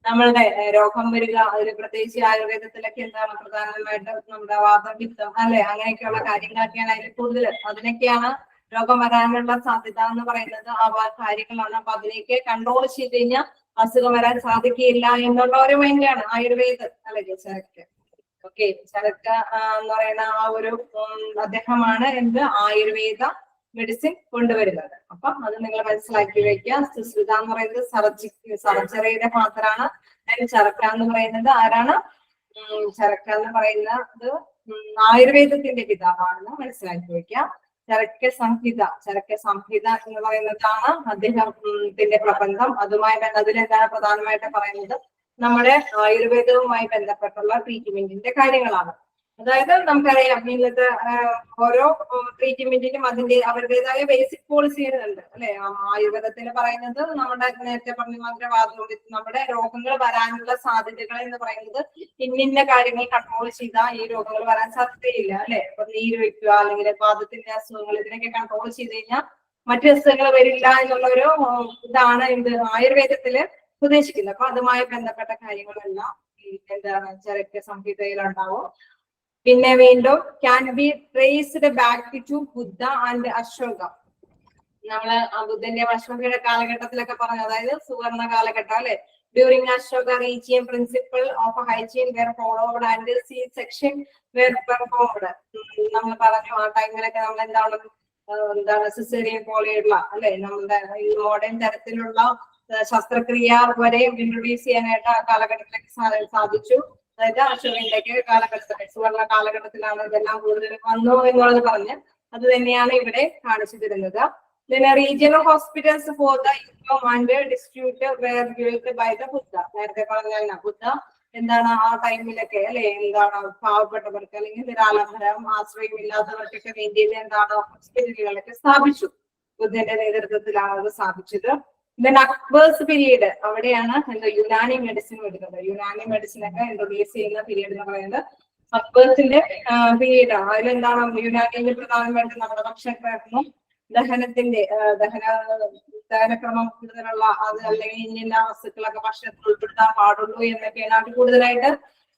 നമ്മളുടെ രോഗം വരിക, അതിൽ പ്രത്യേകിച്ച് ആയുർവേദത്തിലൊക്കെ എന്താണ് പ്രധാനമായിട്ട് നമ്മുടെ വാതപിത്തം, അല്ലെ, അങ്ങനെയൊക്കെയുള്ള കാര്യങ്ങളൊക്കെയാണ് അതിൽ കൂടുതൽ. അതിനൊക്കെയാണ് രോഗം വരാനുള്ള സാധ്യത എന്ന് പറയുന്നത്. ആ കാര്യങ്ങളാണ്. അപ്പൊ അതിലേക്ക് കൺട്രോൾ ചെയ്ത് കഴിഞ്ഞാൽ അസുഖം വരാൻ സാധിക്കില്ല എന്നുള്ള ഒരു മൈൻഡാണ് ആയുർവേദ, അല്ലെങ്കിൽ ചരക്ക. ഓക്കെ, ചരക്ക എന്ന് പറയുന്ന ആ ഒരു അദ്ദേഹമാണ് എന്ത് ആയുർവേദ മെഡിസിൻ കൊണ്ടുവരുന്നത്. അപ്പൊ അത് നിങ്ങൾ മനസ്സിലാക്കി വെക്കുക. സുശ്രുത എന്ന് പറയുന്നത് സർജറിയുടെ ഫാദറാണ്. ചരക്ക എന്ന് പറയുന്നത് ആരാണ്? ചരക്ക എന്ന് പറയുന്നത് ആയുർവേദത്തിന്റെ പിതാവാണെന്ന് മനസ്സിലാക്കി വെക്കുക. ചരക്ക സംഹിത എന്ന് പറയുന്നതാണ് അദ്ദേഹത്തിന്റെ പ്രബന്ധം. അതിലെന്താണ് പ്രധാനമായിട്ട് പറയുന്നത്? നമ്മുടെ ആയുർവേദവുമായി ബന്ധപ്പെട്ടുള്ള ട്രീറ്റ്മെന്റിന്റെ കാര്യങ്ങളാണ്. അതായത് നമുക്കറിയാം ഇന്നത്തെ ഓരോ ട്രീറ്റ്മെന്റിനും അവരുടേതായ ബേസിക് പോളിസികളുണ്ട്, അല്ലെ. ആയുർവേദത്തിൽ പറയുന്നത് നമ്മുടെ നേരത്തെ പറഞ്ഞ നമ്മുടെ രോഗങ്ങൾ വരാനുള്ള സാധ്യതകൾ എന്ന് പറയുന്നത് ഇന്നിന്ന കാര്യങ്ങൾ കൺട്രോൾ ചെയ്താൽ ഈ രോഗങ്ങൾ വരാൻ സാധ്യതയില്ല, അല്ലെ. ഇപ്പൊ നീര് വെക്കുക, അല്ലെങ്കിൽ പാദത്തിന്റെ അസുഖങ്ങൾ, ഇതിനൊക്കെ കൺട്രോൾ ചെയ്ത് കഴിഞ്ഞാൽ മറ്റു അസുഖങ്ങൾ വരില്ല എന്നുള്ള ഒരു ഇതാണ് എന്ത് ആയുർവേദത്തില് ഉദ്ദേശിക്കുന്നത്. അപ്പൊ അതുമായി ബന്ധപ്പെട്ട കാര്യങ്ങളെല്ലാം എന്താണ് ചരക്ക് സംഹിതയിലുണ്ടാവും. പിന്നെ വീണ്ടും can be traced back to Buddha and Ashoka. നമ്മള് ബുദ്ധന്റെ അശോകയുടെ കാലഘട്ടത്തിലൊക്കെ പറഞ്ഞു, അതായത് സുവർണ കാലഘട്ടം അല്ലെ. During Ashoka region principle of hygiene were followed and C section were performed. നമ്മൾ പറഞ്ഞു ആ ടൈമിലൊക്കെ നമ്മൾ എന്താണ് സിസേറിയൻ പോലെയുള്ള അല്ലെ നമ്മുടെ ഈ മോഡേൺ തരത്തിലുള്ള ശസ്ത്രക്രിയ വരെ ഇൻട്രൊഡ്യൂസ് ചെയ്യാനായിട്ട് ആ കാലഘട്ടത്തിലേക്ക് സാധിച്ചു. അതായത് അശോകന്റെ കാലഘട്ടത്തിൽ സുവർണ കാലഘട്ടത്തിലാണ് ഇതെല്ലാം കൂടുതൽ വന്നു എന്നുള്ളത് പറഞ്ഞ് അത് തന്നെയാണ് ഇവിടെ കാണിച്ചു തരുന്നത്. Then regional hospitals for the income and dispute were built by the Buddha. നേരത്തെ പറഞ്ഞ ബുദ്ധ എന്താണ് ആ ടൈമിലൊക്കെ അല്ലെ എന്താണ് പാവപ്പെട്ടവർക്ക് അല്ലെങ്കിൽ നിരാലംബരം ആശ്രയമില്ലാത്തവർക്കൊക്കെ വേണ്ടിയിട്ട് എന്താണ് ഹോസ്പിറ്റലുകളൊക്കെ സ്ഥാപിച്ചു. ബുദ്ധന്റെ നേതൃത്വത്തിലാണ് അത് സ്ഥാപിച്ചത്. ദെൻ അക്ബേഴ്സ് പീരീഡ്, അവിടെയാണ് എന്താ യുനാനി മെഡിസിൻ വരുന്നത്. യുനാനി മെഡിസിൻ ഒക്കെ ഇൻട്രൊഡ്യൂസ് ചെയ്യുന്ന പീരീഡ് എന്ന് പറയുന്നത് അക്ബേഴ്സിന്റെ പീരീഡ് ആണ്. അതിലെന്താണ് യുനാനിയിൽ പ്രധാനമായിട്ടും നമ്മുടെ ഭക്ഷണക്രമം ദഹനത്തിന്റെ ദഹനക്രമം കൂടുതലുള്ള അത് അല്ലെങ്കിൽ ഇന്ന വസ്തുക്കളൊക്കെ ഭക്ഷണത്തിൽ ഉൾപ്പെടുത്താൻ പാടുള്ളൂ എന്നൊക്കെയാണ് അവർ കൂടുതലായിട്ട്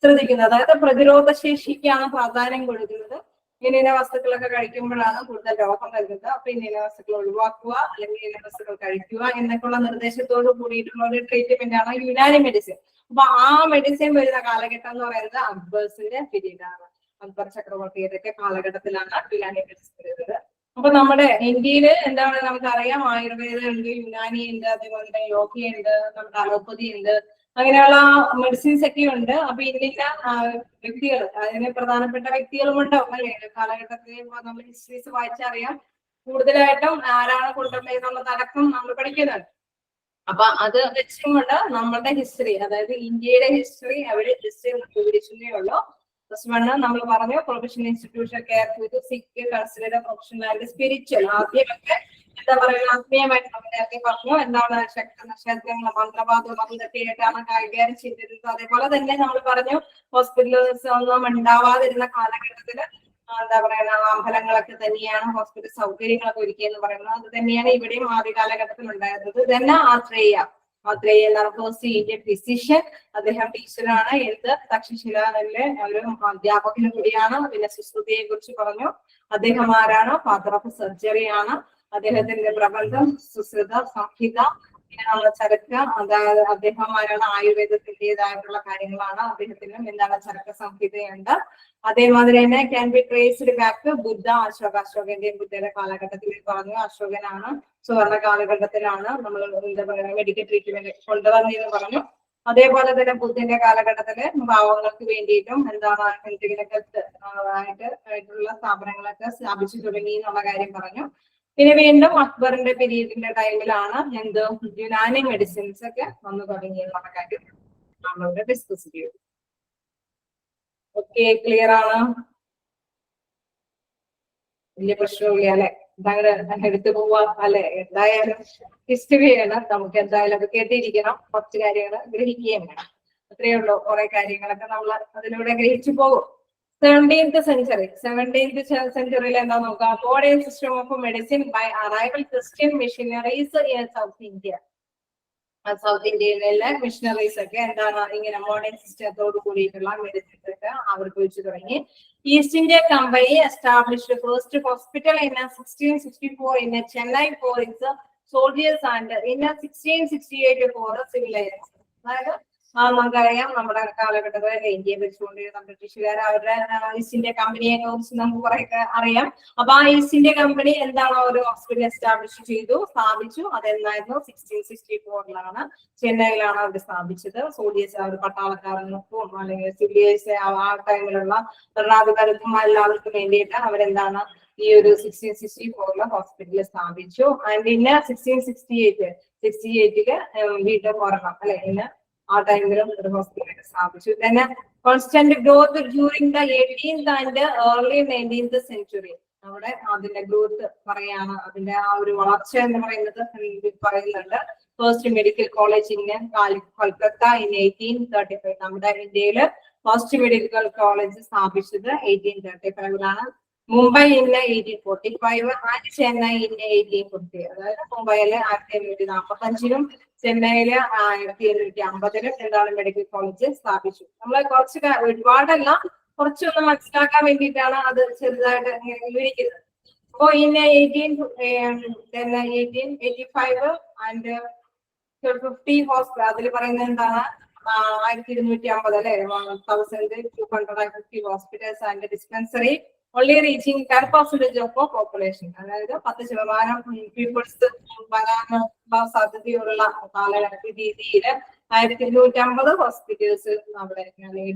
ശ്രദ്ധിക്കുന്നത്. അതായത് പ്രതിരോധ ശേഷിക്കാണ് പ്രാധാന്യം കൊടുക്കുന്നത്. ഇന്ന വസ്തുക്കളൊക്കെ കഴിക്കുമ്പോഴാണ് കൂടുതൽ രോഗം വരുന്നത്. അപ്പൊ ഇന്ന വസ്തുക്കൾ ഒഴിവാക്കുക അല്ലെങ്കിൽ ഇന്ന വസ്തുക്കൾ കഴിക്കുക എന്നൊക്കെയുള്ള നിർദ്ദേശത്തോട് കൂടിയിട്ടുള്ള ഒരു ട്രീറ്റ്മെന്റ് ആണ് യുനാനി മെഡിസിൻ. അപ്പൊ ആ മെഡിസിൻ വരുന്ന കാലഘട്ടം എന്ന് പറയുന്നത് അക്ബേഴ്സിന്റെ പീരീഡ് ആണ്. അക്ബർ ചക്രവർത്തിയുടെ ഒക്കെ കാലഘട്ടത്തിലാണ് യുനാനി മെഡിസിൻ വരുന്നത്. അപ്പൊ നമ്മുടെ ഇന്ത്യയില് എന്താണ് നമുക്കറിയാം, ആയുർവേദം ഉണ്ട്, യുനാനി ഉണ്ട്, അതേപോലെ തന്നെ യോഗയുണ്ട്, നമ്മുടെ അലോപ്പതി ഉണ്ട്, അങ്ങനെയുള്ള മെഡിസിൻസ് ഒക്കെ ഉണ്ട്. അപ്പൊ ഇന്ത്യയിലെ വ്യക്തികൾ, അതിന് പ്രധാനപ്പെട്ട വ്യക്തികളും ഉണ്ടാവും അല്ലെ കാലഘട്ടത്തിൽ. നമ്മൾ ഹിസ്റ്ററീസ് വായിച്ചറിയാം കൂടുതലായിട്ടും ആരാണ് കൊണ്ടുവരുന്നത് അടക്കം നമ്മൾ പഠിക്കുന്നുണ്ട്. അപ്പൊ അത് വെച്ചും കൊണ്ട് നമ്മളുടെ ഹിസ്റ്ററി, അതായത് ഇന്ത്യയുടെ ഹിസ്റ്ററി അവര് ഹിസ്റ്ററി വിവരിച്ചതേ ഉള്ളൂ. നമ്മൾ പറഞ്ഞു പ്രൊഫഷണൽ ഇൻസ്റ്റിറ്റ്യൂഷൻ കെയർ ടു സിക്ക് കൺസിഡർ പ്രൊഫഷണൽ ആൻഡ് സ്പിരിച്വൽ. ആദ്യമൊക്കെ എന്താ പറയുക ആത്മീയമായിട്ട് നമ്മൾ നേരത്തെ പറഞ്ഞു എന്താണ് നക്ഷത്രങ്ങൾ മന്ത്രവാദം അതൊക്കെയായിട്ടാണ് കൈകാര്യം ചെയ്തിരുന്നത്. അതേപോലെ തന്നെ നമ്മൾ പറഞ്ഞു ഹോസ്പിറ്റൽസ് ഒന്നും ഉണ്ടാവാതിരുന്ന കാലഘട്ടത്തില് എന്താ പറയുക അമ്പലങ്ങളൊക്കെ തന്നെയാണ് ഹോസ്പിറ്റൽ സൗകര്യങ്ങളൊക്കെ ഒരുക്കിയെന്ന് പറയുന്നത്. അത് തന്നെയാണ് ഇവിടെയും ആദ്യ കാലഘട്ടത്തിൽ ഉണ്ടായിരുന്നത്. തന്നെ ആത്രേയ ഫസ്റ്റ് ഇന്ത്യൻ ഫിസിഷ്യൻ, അദ്ദേഹം ടീച്ചറാണ്. എന്ത് തക്ഷശിലയിലെ ഒരു അധ്യാപകനും കൂടിയാണ്. പിന്നെ സുശ്രുതിയെ കുറിച്ച് പറഞ്ഞു, അദ്ദേഹം ആരാണ്? ഫാദർ ഓഫ് സർജറി ആണ്. അദ്ദേഹത്തിന്റെ പ്രബന്ധം സുശ്രുത സംഹിത, പിന്നെ ചരക്ക്, അതായത് അദ്ദേഹം ആരാണ്? ആയുർവേദത്തിന്റേതായിട്ടുള്ള കാര്യങ്ങളാണ്. അദ്ദേഹത്തിനും എന്താണ് ചരക്ക് സംഹിതയുണ്ട്. അതേമാതിരി തന്നെ ക്യാൻ ബി ട്രേസ്ഡ് ബാക്ക് ബുദ്ധ അശോക. അശോകന്റെയും ബുദ്ധയുടെ കാലഘട്ടത്തിൽ പറഞ്ഞു അശോകനാണ് സുവർണ കാലഘട്ടത്തിലാണ് നമ്മൾ എന്താ പറയുക മെഡിക്കൽ ട്രീറ്റ്മെന്റ് കൊണ്ടുവന്നതെന്ന് പറഞ്ഞു. അതേപോലെ തന്നെ ബുദ്ധന്റെ കാലഘട്ടത്തില് പാവങ്ങൾക്ക് വേണ്ടിയിട്ടും എന്താണ് എന്തെങ്കിലുമൊക്കെ ആയിട്ടുള്ള സ്ഥാപനങ്ങളൊക്കെ സ്ഥാപിച്ചു തുടങ്ങി എന്നുള്ള കാര്യം പറഞ്ഞു. പിന്നെ വീണ്ടും അക്ബറിന്റെ പീരീഡിന്റെ ടൈമിലാണ് എന്ത് യുനാനി മെഡിസിൻസ് ഒക്കെ വന്നു തുടങ്ങി എന്നുള്ള കാര്യം നമ്മളിവിടെ ഡിസ്കസ് ചെയ്തു. ഓക്കെ, ക്ലിയർ ആണ്? വലിയ പ്രശ്നമില്ല അല്ലെ? എന്തായാലും എടുത്തു പോവാ അല്ലെ? എന്തായാലും ഹിസ്റ്ററിയാണ്, നമുക്ക് എന്തായാലും അത് കേട്ടിരിക്കണം, കുറച്ച് കാര്യങ്ങൾ ഗ്രഹിക്കുകയും വേണം. അത്രയേ ഉള്ളൂ. കുറെ കാര്യങ്ങളൊക്കെ നമ്മൾ അതിലൂടെ ഗ്രഹിച്ചു പോകും. 17th സെഞ്ചുറിയിൽ എന്താ നോക്കാം? Modern system of medicine by arrival Christian missionaries in south India. South ഇന്ത്യയിലെ മിഷണറീസ് ഒക്കെ എന്താണ് ഇങ്ങനെ മോഡേൺ സിസ്റ്റത്തോട് കൂടിയിട്ടുള്ള മെഡിസിൻസ് ഒക്കെ അവർക്ക് വെച്ച് തുടങ്ങി. East India company established first hospital in 1664 in Chennai for its soldiers and in 1668 for civilians. അതായത് നമുക്കറിയാം നമ്മുടെ കാലഘട്ടത്തിൽ ഇന്ത്യയെ വെച്ചുകൊണ്ടിരുന്ന ബ്രിട്ടീഷുകാർ അവരുടെ ഈസ്റ്റ് ഇന്ത്യ കമ്പനിയെ കുറിച്ച് നമുക്ക് കുറെയൊക്കെ അറിയാം. അപ്പൊ ആ ഈസ്റ്റ് ഇന്ത്യ കമ്പനി എന്താണ് ഒരു ഹോസ്പിറ്റൽ എസ്റ്റാബ്ലിഷ് ചെയ്തു, സ്ഥാപിച്ചു. അതെന്നായിരുന്നു 1664 ചെന്നൈയിലാണ് അവർ സ്ഥാപിച്ചത്. സോൾജേഴ്സ് അവർ പട്ടാളക്കാർക്കും അല്ലെങ്കിൽ സിവിലിയേഴ്സ് ആ ടൈമിലുള്ള ഭരണാധികാരികൾക്കും എല്ലാവർക്കും വേണ്ടിയിട്ട് അവരെന്താണ് ഈ ഒരു 1664 ഹോസ്പിറ്റൽ സ്ഥാപിച്ചു. ആൻഡ് പിന്നെ 1668 വീണ്ടും ഒരെണ്ണം അല്ലെ ഇന്ന് ആ ടൈമിലും ഒരു ഹോസ്പിറ്റൽ സ്ഥാപിച്ചു. തന്നെ constant growth during the 18th and early 19th century. അവിടെ അതിന്റെ ഗ്രോത്ത് പറയാണ്, അതിന്റെ ആ ഒരു വളർച്ച എന്ന് പറയുന്നത് പറയുന്നുണ്ട്. First medical college in Kolkata in 1835. നമ്മുടെ ഇന്ത്യയില് ഫസ്റ്റ് മെഡിക്കൽ കോളേജ് സ്ഥാപിച്ചത് 1835 Mumbai in 1845 and Chennai in 1850. അതായത് മുംബൈയില് 1845 ചെന്നൈയില് 1850 എന്താണ് മെഡിക്കൽ കോളേജ് സ്ഥാപിച്ചു. നമ്മളെ കുറച്ച് ഒരുപാടല്ല, കുറച്ചൊന്ന് മനസ്സിലാക്കാൻ വേണ്ടിയിട്ടാണ് അത് ചെറുതായിട്ട് വിവരിക്കുന്നത്. അപ്പോ ഇൻ 1885 ആൻഡ് 50 ഹോസ്പിറ്റൽ അതിൽ പറയുന്നത് എന്താണ്, 1250 അല്ലെ, 1250 hospitals and dispensary only reaching 10% of population. അതായത് 10% പീപ്പിൾസ് വരാനുള്ള സാധ്യതയുള്ള കാലഘട്ട രീതിയിൽ 1250 ഹോസ്പിറ്റൽസ് അവിടെ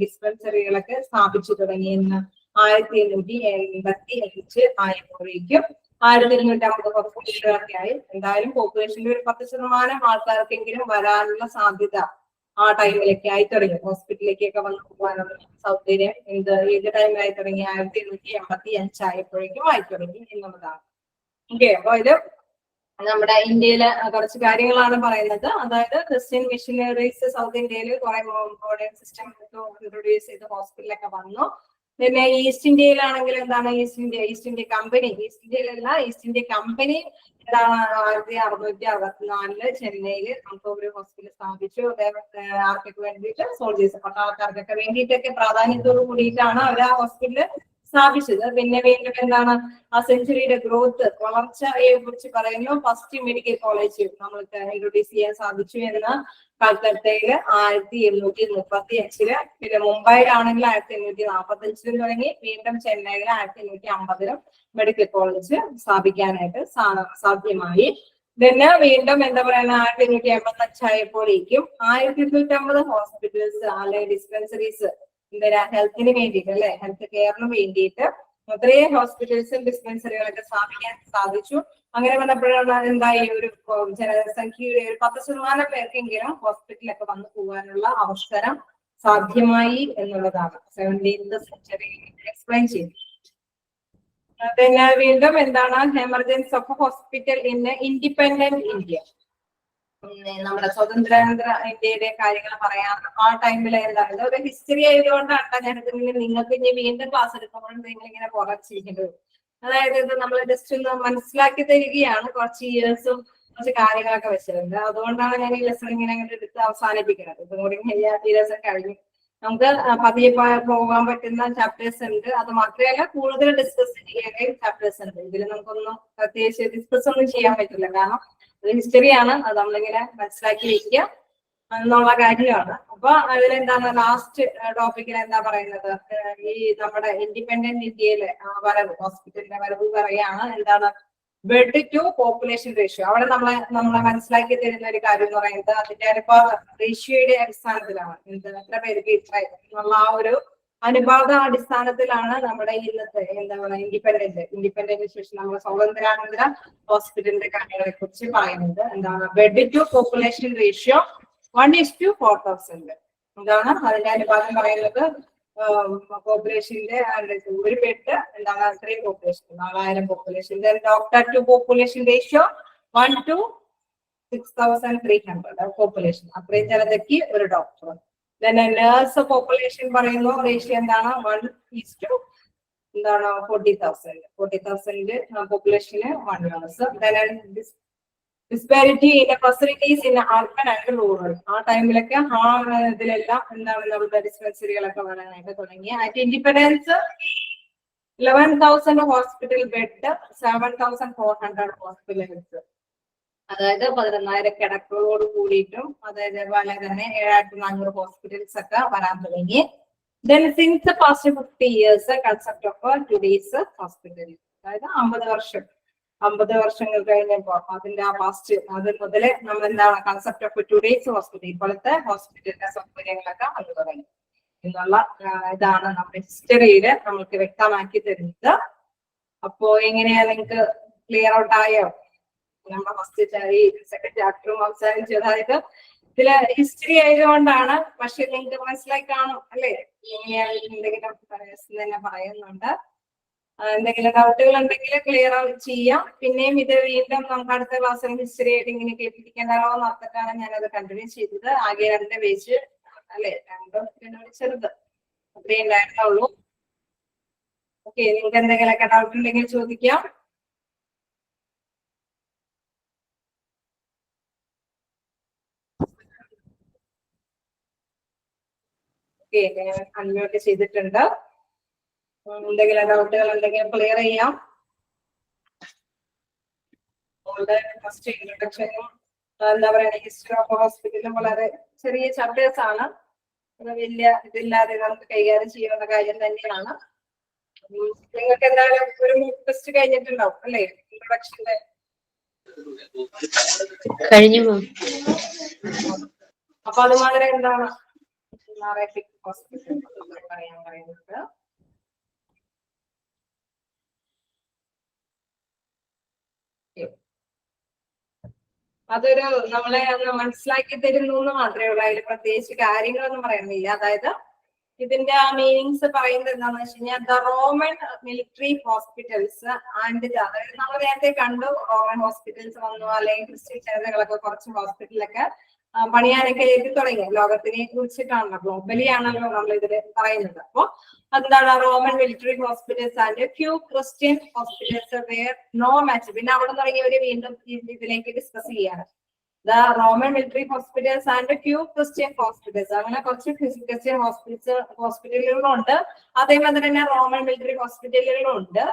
ഡിസ്പെൻസറികളൊക്കെ സ്ഥാപിച്ചു തുടങ്ങിയെന്ന് 1885 ആയപ്പോഴേക്കും 1250 ഹോസ്പിറ്റലുകളൊക്കെ ആയി. എന്തായാലും പോപ്പുലേഷന്റെ ഒരു 10% ആൾക്കാർക്കെങ്കിലും വരാനുള്ള സാധ്യത ആ ടൈമിലൊക്കെ ആയി തുടങ്ങി. ഹോസ്പിറ്റലിലേക്കൊക്കെ വന്നു പോകാനുള്ള സൗകര്യം ഏത് ടൈമിലായി തുടങ്ങി, 1885 ആയപ്പോഴേക്കും ആയി തുടങ്ങി എന്നുള്ളതാണ്. ഓക്കെ, അപ്പൊ ഇത് നമ്മുടെ ഇന്ത്യയിലെ കുറച്ച് കാര്യങ്ങളാണ് പറയുന്നത്. അതായത് ക്രിസ്ത്യൻ മിഷനറീസ് സൗത്ത് ഇന്ത്യയിൽ കുറെ മോഡേൺ സിസ്റ്റം ഇൻട്രൊഡ്യൂസ് ചെയ്ത് ഹോസ്പിറ്റലൊക്കെ വന്നു. പിന്നെ ഈസ്റ്റ് ഇന്ത്യയിലാണെങ്കിൽ എന്താണ്, ഈസ്റ്റ് ഇന്ത്യ കമ്പനി, ഈസ്റ്റ് ഇന്ത്യയിലല്ല ഈസ്റ്റ് ഇന്ത്യ കമ്പനി എന്താണ് 1664 ചെന്നൈയില് നമുക്ക് ഒരു ഹോസ്പിറ്റൽ സ്ഥാപിച്ചു. ആർക്കൊക്കെ വേണ്ടിയിട്ട്, സോൾജേഴ്സ് പട്ടാളക്കാർക്കൊക്കെ വേണ്ടിയിട്ടൊക്കെ പ്രാധാന്യത്തോട് കൂടിയിട്ടാണ് അവർ ആ ഹോസ്പിറ്റല് സ്ഥാപിച്ചത്. പിന്നെ വീണ്ടും എന്താണ്, ആ സെഞ്ചുറിയുടെ ഗ്രോത്ത് വളർച്ചയെ കുറിച്ച് പറയുന്നു. ഫസ്റ്റ് മെഡിക്കൽ കോളേജ് നമ്മൾക്ക് ഇൻട്രൊഡ്യൂസ് ചെയ്യാൻ സാധിച്ചു എന്ന് കൽക്കട്ടയില് 1835. പിന്നെ മുംബൈയിലാണെങ്കിൽ 1845 തുടങ്ങി. വീണ്ടും ചെന്നൈയിൽ 1850 മെഡിക്കൽ കോളേജ് സ്ഥാപിക്കാനായിട്ട് സാധ്യമായി. പിന്നെ വീണ്ടും എന്താ പറയുക, 1885 ആയപ്പോഴേക്കും 1850 ഹോസ്പിറ്റൽസ് അല്ലെങ്കിൽ ഡിസ്പെൻസറീസ് ഹെൽത്തിന് വേണ്ടിയിട്ട് അല്ലെ, ഹെൽത്ത് കെയറിന് വേണ്ടിയിട്ട് അത്രയും ഹോസ്പിറ്റൽസും ഡിസ്പെൻസറികളൊക്കെ സ്ഥാപിക്കാൻ സാധിച്ചു. അങ്ങനെ വന്നപ്പോഴാണ് എന്തായി, ഒരു ജനസംഖ്യയുടെ ഒരു 10% പേർക്കെങ്കിലും ഹോസ്പിറ്റലൊക്കെ വന്നു പോകാനുള്ള അവസരം സാധ്യമായി എന്നുള്ളതാണ് 17th സെഞ്ചുറിയിൽ എക്സ്പ്ലെയിൻ ചെയ്തു. പിന്നെ വീണ്ടും എന്താണ്, emergency of hospital in independent India. നമ്മുടെ സ്വതന്ത്രാനന്തര ഇന്ത്യയുടെ കാര്യങ്ങൾ പറയാം. ആ ടൈമിൽ എന്താണ്, ഒരു ഹിസ്റ്ററി ആയതുകൊണ്ടാണ് ഞാൻ നിങ്ങൾക്ക് ഇനി വീണ്ടും ക്ലാസ് എടുക്കുമ്പോൾ നിങ്ങൾ ഇങ്ങനെ കുറച്ചിരിക്കുന്നത്. അതായത് ഇത് നമ്മൾ ജസ്റ്റ് ഒന്ന് മനസ്സിലാക്കി തരികയാണ്. കുറച്ച് ഇയേഴ്സും കുറച്ച് കാര്യങ്ങളൊക്കെ വെച്ചിട്ടുണ്ട്. അതുകൊണ്ടാണ് ഞാൻ ഈ ലെസൺ ഇങ്ങനെ എടുത്ത് അവസാനിപ്പിക്കുന്നത്. ഇതും കൂടി ഈ ലെസൺ കഴിഞ്ഞു. നമുക്ക് പതിയെ പോകാൻ പറ്റുന്ന ചാപ്റ്റേഴ്സ് ഉണ്ട്. അത് മാത്രമല്ല കൂടുതൽ ഡിസ്കസ് ചെയ്യേണ്ട ചാപ്റ്റേഴ്സ് ഉണ്ട്. ഇതിൽ നമുക്കൊന്നും പ്രത്യേകിച്ച് ഡിസ്കസ് ഒന്നും ചെയ്യാൻ പറ്റില്ല, കാരണം അത് ഹിസ്റ്ററിയാണ്. അത് നമ്മളിങ്ങനെ മനസ്സിലാക്കി വെക്കുക എന്നുള്ള കാര്യമാണ്. അപ്പൊ അതിലെന്താണ്, ലാസ്റ്റ് ടോപ്പിക്കിൽ എന്താ പറയുന്നത്, ഈ നമ്മുടെ ഇൻഡിപെൻഡന്റ് ഇന്ത്യയിലെ വരവ്, ഹോസ്പിറ്റലിന്റെ വരവ് പറയാണ്. എന്താണ്, ബെഡ് ടു പോപ്പുലേഷൻ റേഷ്യോ. അവിടെ നമ്മളെ മനസ്സിലാക്കി തരുന്ന ഒരു കാര്യം എന്ന് പറയുന്നത് അതിന്റെ റേഷ്യോയുടെ അടിസ്ഥാനത്തിലാണ്. എത്ര പേർക്ക് ഇത്ര എന്നുള്ള ആ ഒരു അനുപാത അടിസ്ഥാനത്തിലാണ് നമ്മുടെ ഇന്നത്തെ എന്താ പറയുക ഇൻഡിപെൻഡന്റ് ശേഷം നമ്മുടെ സ്വാതന്ത്ര്യാനന്തര ഹോസ്പിറ്റലിന്റെ കാര്യങ്ങളെ കുറിച്ച് പറയുന്നത്. എന്താണ്, ബെഡ് ടു പോപ്പുലേഷൻ റേഷ്യോ 1:4000. എന്താണ് അതിന്റെ അനുപാതം പറയുന്നത്, പോപ്പുലേഷന്റെ ഒരു ബെഡ് എന്താണ് അത്രയും population 4000 population. Doctor to population ratio 1:6300 population. അത്രയും ജനതയ്ക്ക് ഒരു ഡോക്ടർ. നേഴ്സ് പോപ്പുലേഷൻ പറയുന്നു റേഷ്യോ എന്താണ്, 1:40,000. 40,000 പോപ്പുലേഷന് 1 nurse. Disparity in facilities in urban and rural. ആ ടൈമിലൊക്കെ ഇതിലെല്ലാം എന്താണ് നമ്മുടെ ഡിസ്പെൻസറികളൊക്കെ വരാനായിട്ട് തുടങ്ങി. ആയിട്ട് ഇൻഡിപെൻഡൻസ് 11,000 ഹോസ്പിറ്റൽ ബെഡ്, 7,400 ഹോസ്പിറ്റൽസ്. അതായത് 11,000 കിടക്കുകളോട് കൂടിയിട്ടും അതേപോലെ തന്നെ 7,400 ഹോസ്പിറ്റൽസ് ഒക്കെ വരാൻ തുടങ്ങി. Then since the past 50 years, concept of today's hospital. അതായത് 50 വർഷങ്ങൾ കഴിഞ്ഞപ്പോ അതിന്റെ ആ പാസ്റ്റ് അത് മുതലേ നമ്മൾ എന്താണ് കൺസെപ്റ്റ് ഓഫ് ടുഡേസ് ഹോസ്പിറ്റൽ, ഇപ്പോഴത്തെ ഹോസ്പിറ്റലിന്റെ സൗകര്യങ്ങളൊക്കെ വന്നു തുടങ്ങി എന്നുള്ള ഇതാണ് നമ്മുടെ ഹിസ്റ്ററിയില് നമുക്ക് വ്യക്തമാക്കി തരുന്നത്. അപ്പോ എങ്ങനെയാ നിങ്ങൾക്ക് ക്ലിയർ ഔട്ട് ആയോ? നമ്മുടെ ഫസ്റ്റ് സെക്കൻഡ് ചാപ്റ്ററും അവസാനിച്ചു. അതായത് ഇതില് ഹിസ്റ്ററി ആയതുകൊണ്ടാണ്, പക്ഷെ നിങ്ങൾക്ക് മനസ്സിലായി കാണും അല്ലെ, എങ്ങനെയാണ് എന്തെങ്കിലും തന്നെ പറയുന്നുണ്ട്. എന്തെങ്കിലും ഡൗട്ടുകൾ ഉണ്ടെങ്കിൽ ക്ലിയർ ചെയ്യാം. പിന്നെയും ഇത് വീണ്ടും നമുക്ക് അടുത്ത ക്ലാസ്സിൽ ഹിസ്റ്ററി ആയിട്ട് ഇങ്ങനെ കേൾപ്പിക്കേണ്ടല്ലോ എന്ന് ഓർത്തിട്ടാണ് ഞാനത് കണ്ടിന്യൂ ചെയ്തത്. ആകെ 2 പേജ് അല്ലെ, 2 ചെറുത് അത്രേ ഉണ്ടായിരുന്നുള്ളൂ. ഓക്കെ, നിങ്ങൾക്ക് എന്തെങ്കിലുമൊക്കെ ഡൗട്ട് ഉണ്ടെങ്കിൽ ചോദിക്കാം. ഓക്കെ, അൺമ്യൂട്ട് ചെയ്തിട്ടുണ്ട്. എന്തെങ്കിലും ഡൗട്ടുകൾ ഉണ്ടെങ്കിൽ ക്ലിയർ ചെയ്യാം. ഫസ്റ്റ് ഇൻട്രൊഡക്ഷനും എന്താ പറയുക, ഹിസ്റ്ററി ഓഫ് ഹോസ്പിറ്റലും വളരെ ചെറിയ ചാപ്റ്റേഴ്സ് ആണ്. വലിയ ഇതില്ലാതെ നമുക്ക് കൈകാര്യം ചെയ്യുന്ന കാര്യം തന്നെയാണ്. നിങ്ങൾക്ക് എന്തായാലും ഒരു ടെസ്റ്റ് കഴിഞ്ഞിട്ടുണ്ടാവും അല്ലേ, ഇൻട്രൊഡക്ഷന്റെ കഴിഞ്ഞു. അപ്പൊ അതുമാതിരി എന്താണ് ഹോസ്പിറ്റൽ പറയാൻ പറയുന്നത്. അതൊരു നമ്മളെ ഒന്ന് മനസ്സിലാക്കി തരുന്നു എന്ന് മാത്രമേ ഉള്ളൂ. അതിൽ പ്രത്യേകിച്ച് കാര്യങ്ങളൊന്നും പറയുന്നില്ല. അതായത് ഇതിന്റെ ആ മീനിങ്സ് പറയുന്നത് എന്താണെന്ന് വെച്ച് കഴിഞ്ഞാൽ the Roman military hospitals and അതായത് നമ്മൾ നേരത്തെ കണ്ടു റോമൻ ഹോസ്പിറ്റൽസ് വന്നു, അല്ലെങ്കിൽ ക്രിസ്ത്യൻ ജനതകളൊക്കെ കുറച്ച് ഹോസ്പിറ്റലൊക്കെ പണിയാനൊക്കെ എഴുതി തുടങ്ങി. ലോകത്തിനെ കുറിച്ചിട്ടാണല്ലോ, ഗ്ലോബലി ആണല്ലോ നമ്മൾ ഇതില് പറയുന്നത്. അപ്പൊ എന്താണ് Roman military hospitals and few Christian hospitals where no match. പിന്നെ അവിടെ തുടങ്ങിയവര് വീണ്ടും ഇതിലേക്ക് ഡിസ്കസ് ചെയ്യാണ്. The Roman military hospitals and few Christian hospitals, അങ്ങനെ കുറച്ച് ക്രിസ്ത്യൻ ഹോസ്പിറ്റലുകളുണ്ട്. അതേമാതിരി തന്നെ റോമൻ മിലിറ്ററി ഹോസ്പിറ്റലുകളും ഉണ്ട്.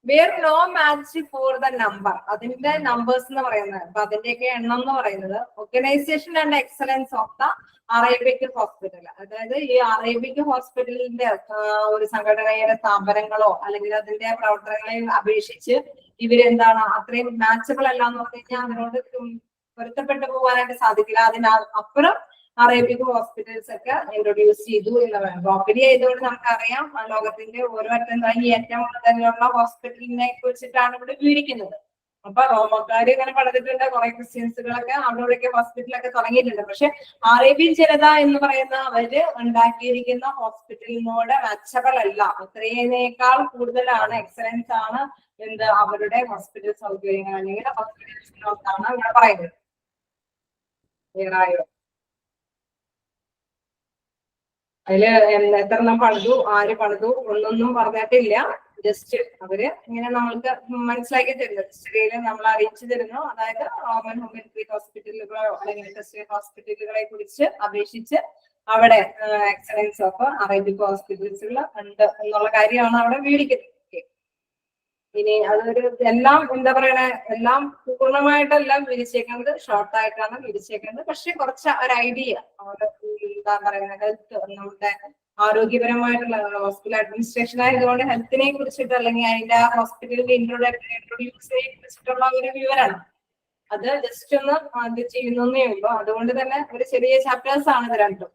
Were no match for the number, അതിന്റെ നമ്പേഴ്സ് എന്ന് പറയുന്നത്, അപ്പൊ അതിന്റെയൊക്കെ എണ്ണം എന്ന് പറയുന്നത് organisation and excellence of the Arabic hospital. അതായത് ഈ അറേബ്യക് ഹോസ്പിറ്റലിന്റെ ഒരു സംഘടനയുടെ സ്ഥാപനങ്ങളോ അല്ലെങ്കിൽ അതിന്റെ പ്രവർത്തനങ്ങളെ അപേക്ഷിച്ച് ഇവരെന്താണ് അത്രയും മാച്ചബിൾ അല്ല എന്ന് പറഞ്ഞു കഴിഞ്ഞാൽ അതിനോട് പൊരുത്തപ്പെട്ടു പോകാനായിട്ട് സാധിക്കില്ല. അതിനപ്പുറം അറേബ്യക് ഹോസ്പിറ്റൽസ് ഒക്കെ ഇൻട്രൊഡ്യൂസ് ചെയ്തു എന്ന് പറയാം. ഗ്ലോബലി ആയതുകൊണ്ട് നമുക്കറിയാം ലോകത്തിന്റെ ഓരോ അറ്റം കഴിഞ്ഞ് ഏറ്റവും കൂടുതലുള്ള ഹോസ്പിറ്റലിനെ കുറിച്ചിട്ടാണ് ഇവിടെ വിവരിക്കുന്നത്. അപ്പൊ റോമക്കാര് ഇങ്ങനെ പഠിച്ചിട്ടുണ്ട്, കുറെ ക്രിസ്ത്യൻസുകളൊക്കെ അവിടെയൊക്കെ ഹോസ്പിറ്റലൊക്കെ തുടങ്ങിയിട്ടുണ്ട്. പക്ഷെ അറേബ്യൻ ജനത എന്ന് പറയുന്ന അവര് ഉണ്ടാക്കിയിരിക്കുന്ന ഹോസ്പിറ്റലിനോട് മെച്ചബിൾ അല്ല, അത്രയേക്കാൾ കൂടുതലാണ്, എക്സലൻസ് ആണ് എന്ത് അവരുടെ ഹോസ്പിറ്റൽ സൗകര്യങ്ങൾ അല്ലെങ്കിൽ ഹോസ്പിറ്റൽസിനോട്ടാണ് ഇവിടെ പറയുന്നത്. ക്ലിയറായോ? അതില് എത്രണ്ണം പണിതു, ആര് പണിതു ഒന്നൊന്നും പറഞ്ഞിട്ടില്ല. ജസ്റ്റ് അവര് ഇങ്ങനെ നമ്മൾക്ക് മനസ്സിലാക്കി തരുന്നു, ഹിസ്റ്ററിയിൽ നമ്മൾ അറിയിച്ചു തരുന്നു. അതായത് റോമൻ മിലിറ്ററി ഹോസ്പിറ്റലുകളോ അല്ലെങ്കിൽ ക്രിസ്ത്യൻ ഹോസ്പിറ്റലുകളെ കുറിച്ച് അപേക്ഷിച്ച് അവിടെ എക്സലൻസ് ഓഫ് അറേബ്യക് ഹോസ്പിറ്റൽസുകൾ ഉണ്ട് എന്നുള്ള കാര്യമാണ് അവിടെ വിവരിക്കുന്നത്. ഇനി അതൊരു എല്ലാം എന്താ പറയണേ, എല്ലാം പൂർണ്ണമായിട്ടെല്ലാം വിരിച്ചേക്കുന്നത് ഷോർട്ടായിട്ടാണ് വിരിച്ചേക്കുന്നത്. പക്ഷെ കുറച്ച് ഒരു ഐഡിയ എന്താ പറയുന്നത്, ഹെൽത്ത് നമ്മുടെ ആരോഗ്യപരമായിട്ടുള്ള ഹോസ്പിറ്റൽ അഡ്മിനിസ്ട്രേഷൻ ആയതുകൊണ്ട് ഹെൽത്തിനെ കുറിച്ചിട്ട് അല്ലെങ്കിൽ അതിന്റെ ഹോസ്പിറ്റലിന്റെ ഇൻട്രൊഡ്യൂസിനെ കുറിച്ചിട്ടുള്ള ഒരു വിവരമാണ്. അത് ജസ്റ്റ് ഒന്ന് അത് ചെയ്യുന്നേ ഉള്ളൂ. അതുകൊണ്ട് തന്നെ ഒരു ചെറിയ ചാപ്റ്റേഴ്സ് ആണ് ഇത് രണ്ടും.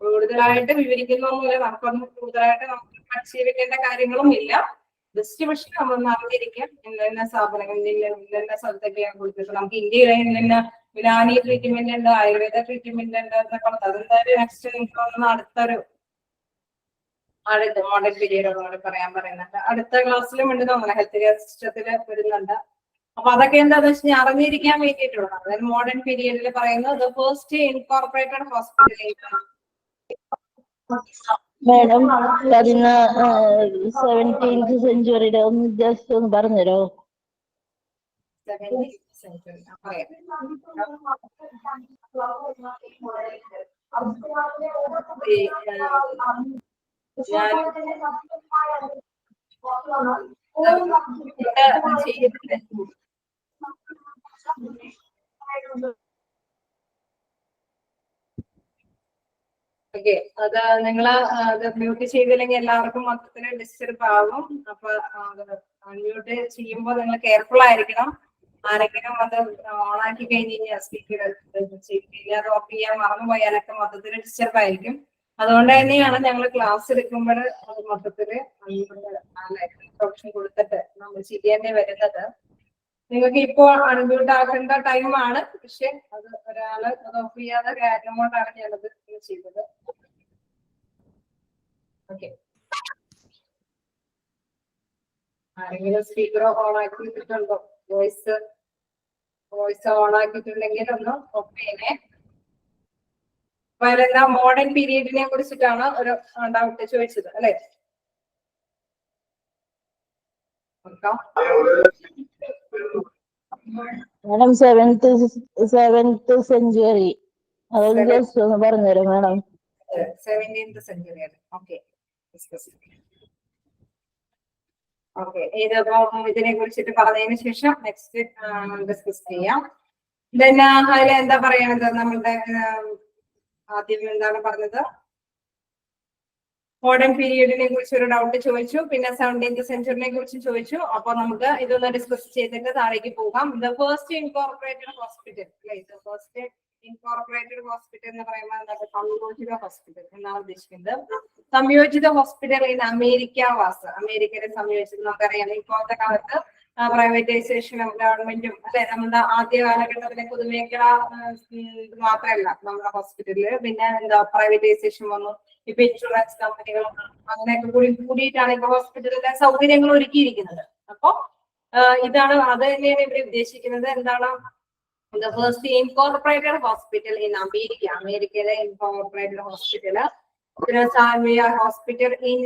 കൂടുതലായിട്ട് വിവരിക്കുന്നൊന്നുമില്ല, നമുക്കൊന്നും കൂടുതലായിട്ട് നമുക്ക് പരിശീലിക്കേണ്ട കാര്യങ്ങളും ഇല്ല. ജസ്റ്റ് പക്ഷെ നമ്മളൊന്ന് അറിഞ്ഞിരിക്കാം ഇന്ന സ്ഥാപനങ്ങൾ ഇന്ന സ്ഥലത്തൊക്കെയാണ് കൊടുത്തിട്ടുള്ളത്. നമുക്ക് ഇന്ത്യയിലെ ഇന്ന യുനാനി ട്രീറ്റ്മെന്റ് ഉണ്ട്, ആയുർവേദ ട്രീറ്റ്മെന്റ് ഉണ്ട് എന്നൊക്കെ പറഞ്ഞത് അതെന്തായാലും നെക്സ്റ്റ് എനിക്ക് അടുത്തൊരു മോഡൽ പീരീഡോട് പറയാൻ പറയുന്നുണ്ട്. അടുത്ത ക്ലാസ്സിലും ഉണ്ട് നമ്മുടെ ഹെൽത്ത് കെയർ സിസ്റ്റത്തില് വരുന്നുണ്ട്. അപ്പൊ അതൊക്കെ എന്താന്ന് വെച്ച് കഴിഞ്ഞാൽ അറിഞ്ഞിരിക്കാൻ വേണ്ടിയിട്ടുള്ളതാണ്. അതായത് മോഡേൺ പീരീഡിൽ പറയുന്നത് first incorporated hospital madam 17th സെഞ്ചുറിയുടെ ഒന്ന് ജസ്റ്റ് ഒന്ന് പറഞ്ഞുതരോ? 17th സെഞ്ചുറി ഓക്കെ, അത് നിങ്ങള് അത് മ്യൂട്ട് ചെയ്തില്ലെങ്കിൽ എല്ലാവർക്കും മൊത്തത്തിൽ ഡിസ്റ്റർബ് ആകും. അപ്പൊ മ്യൂട്ട് ചെയ്യുമ്പോൾ നിങ്ങൾ കെയർഫുൾ ആയിരിക്കണം. ആരെങ്കിലും അത് ഓണാക്കി കഴിഞ്ഞ് കഴിഞ്ഞാൽ സ്പീക്കർ അത് ഓഫ് ചെയ്യാൻ മറന്നു പോയാലൊക്കെ മൊത്തത്തിൽ ഡിസ്റ്റർബ് ആയിരിക്കും. അതുകൊണ്ട് തന്നെയാണ് ഞങ്ങൾ ക്ലാസ് എടുക്കുമ്പോൾ അത് മൊത്തത്തില് ഓപ്ഷൻ കൊടുത്തിട്ട് നമ്മൾ ചെയ്യേണ്ടി വരുന്നത്. നിങ്ങൾക്ക് ഇപ്പോൾ അൺമ്യൂട്ട് ആക്കേണ്ട ടൈമാണ്, പക്ഷെ അത് ഒരാള് അത് ഓഫ് ചെയ്യാതെ കാരണം കൊണ്ടാണ് ഞാനത് ചെയ്തത്. ഓക്കെ, ആരെങ്കിലും സ്പീക്കർ ഓൺ ആക്കിയിട്ടുണ്ടോ? വോയിസ് ഓൺ ആക്കിയിട്ടുണ്ടെങ്കിൽ ഒന്ന് ഓഫ് ചെയ്യണേ. അപ്പൊ അതിലെന്താ മോഡേൺ പീരീഡിനെ കുറിച്ചിട്ടാണ് ഒരു ഡൗട്ട് ചോദിച്ചത് അല്ലെ? നോക്കാം. മാഡം സെവൻത് സെഞ്ചുറി അതൊന്ന് ജസ്റ്റ് ഒന്ന് പറഞ്ഞുതരാം മാഡം. 17th century ആണ്. ഓക്കെ ഓക്കെ, ഇതിനെ കുറിച്ചിട്ട് പറഞ്ഞതിന് ശേഷം നെക്സ്റ്റ് ഡിസ്കസ് ചെയ്യാം. പിന്നെ അതിൽ എന്താ പറയണത്, നമ്മളുടെ ആദ്യം എന്താണ് പറഞ്ഞത്, മോഡേൺ പീരീഡിനെ കുറിച്ച് ഒരു ഡൗട്ട് ചോദിച്ചു, പിന്നെ 17th സെഞ്ചുറിനെ കുറിച്ച് ചോദിച്ചു. അപ്പൊ നമുക്ക് ഇതൊന്ന് ഡിസ്കസ് ചെയ്തിട്ട് താഴേക്ക് പോകാം. The first incorporated hospital, first incorporated hospital എന്ന് പറയുമ്പോൾ എന്താണ്, സംയോജിത ഹോസ്പിറ്റൽ എന്നാണ് ഉദ്ദേശിക്കുന്നത്. സംയോജിത ഹോസ്പിറ്റൽ ഇൻ അമേരിക്ക വാസ്, അമേരിക്കയിലെ സംയോജിതം നമുക്കറിയാം. ഇപ്പോഴത്തെ കാലത്ത് പ്രൈവറ്റൈസേഷനും ഗവൺമെന്റും അല്ലെ, നമ്മുടെ ആദ്യ കാലഘട്ടത്തിലെ പൊതുമേഖല മാത്രമല്ല നമ്മുടെ ഹോസ്പിറ്റലില്, പിന്നെ എന്താ പ്രൈവറ്റൈസേഷൻ വന്നു. ഇപ്പൊ ഇൻഷുറൻസ് കമ്പനികളും അങ്ങനെയൊക്കെ കൂടിയിട്ടാണ് ഇപ്പൊ ഹോസ്പിറ്റലിലെ സൗകര്യങ്ങൾ ഒരുക്കിയിരിക്കുന്നത്. അപ്പൊ ഇതാണ്, അത് തന്നെയാണ് ഇവിടെ ഉദ്ദേശിക്കുന്നത്. എന്താണ്, the first incorporated hospital in America, അമേരിക്കയിലെ incorporated hospital hospital in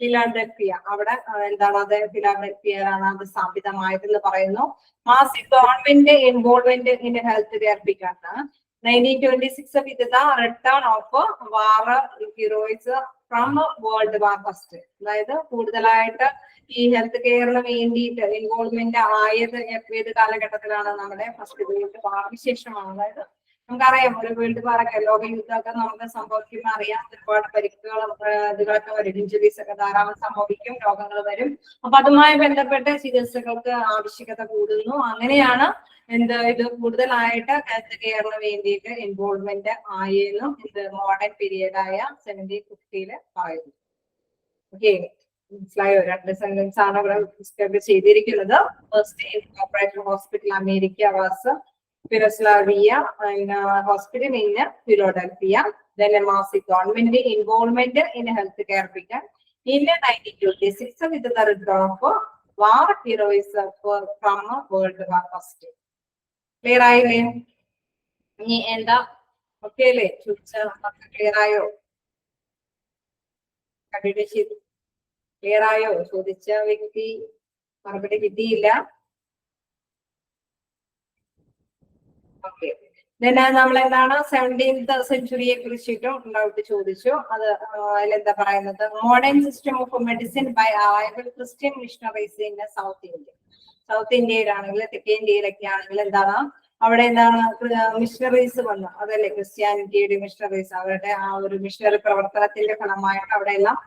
Philadelphia, അവിടെ എന്താണ്, അത് ഫിലാഡൽഫിയയിലാണ് അത് സ്ഥാപിതമായതെന്ന് പറയുന്നു. Massive government involvement in health care began 1926 with the return of war heroes from World War First. അതായത് കൂടുതലായിട്ട് ഈ ഹെൽത്ത് കെയറിന് വേണ്ടിയിട്ട് ഇൻവോൾവ്മെന്റ് ആയത് ഏത് കാലഘട്ടത്തിലാണ്, നമ്മുടെ ഫസ്റ്റ് വേൾഡ് വാറിന് ശേഷമാണ്. അതായത് നമുക്കറിയാം, ഒരു വേൾഡ് വാറൊക്കെ, ലോക യുദ്ധമൊക്കെ നമുക്ക് സംഭവിക്കുന്ന അറിയാം. ഒരുപാട് പരിക്കുകളും ഇതുകളൊക്കെ വരും, ഇഞ്ചുറീസ് ഒക്കെ ധാരാളം സംഭവിക്കും, രോഗങ്ങൾ വരും. അപ്പൊ അതുമായി ബന്ധപ്പെട്ട ചികിത്സകൾക്ക് ആവശ്യകത കൂടുന്നു. അങ്ങനെയാണ് ഇത് കൂടുതലായിട്ട് ഹെൽത്ത് കെയറിന് വേണ്ടിയിട്ട് ഇൻവോൾവ്മെന്റ് ആയെന്നും ഇത് മോഡേൺ പീരീഡ് ആയ 1750 പറയുന്നു. ഓക്കെ, മനസ്സിലായോ? 2 സെന്റൻസ് ആണ് ഇവിടെ ഡിസ്ക്രൈബ് ചെയ്തിരിക്കുന്നത്. First incorporated hospital America was Yugoslavia and hospital in Philadelphia. Then a massive government involvement in healthcare began in 1926 with the return of war heroes from World War First. Clear ആയില്ലേ? ഇനി എന്താ, okay അല്ലേ? Clear ആയോ? Clear ആയോ? ചോദിച്ച വ്യക്തി മറുപടി കിട്ടിയില്ല. ഓക്കെ, നമ്മൾ എന്താണ് 17th സെഞ്ചുറിയെ കുറിച്ചിട്ടും ഡൗട്ട് ചോദിച്ചു. അത് അതിലെന്താ പറയുന്നത്, modern system of medicine by arrival Christian missionaries in south India. South ഇന്ത്യയിലാണെങ്കിൽ, തെക്കേ ഇന്ത്യയിലൊക്കെ ആണെങ്കിൽ എന്താണ്, അവിടെ എന്താണ് മിഷണറീസ് വന്നു, അതല്ലേ ക്രിസ്ത്യാനിറ്റിയുടെ മിഷണറീസ്. അവരുടെ ആ ഒരു മിഷണറി പ്രവർത്തനത്തിന്റെ ഫലമായിട്ട് അവിടെ എല്ലാം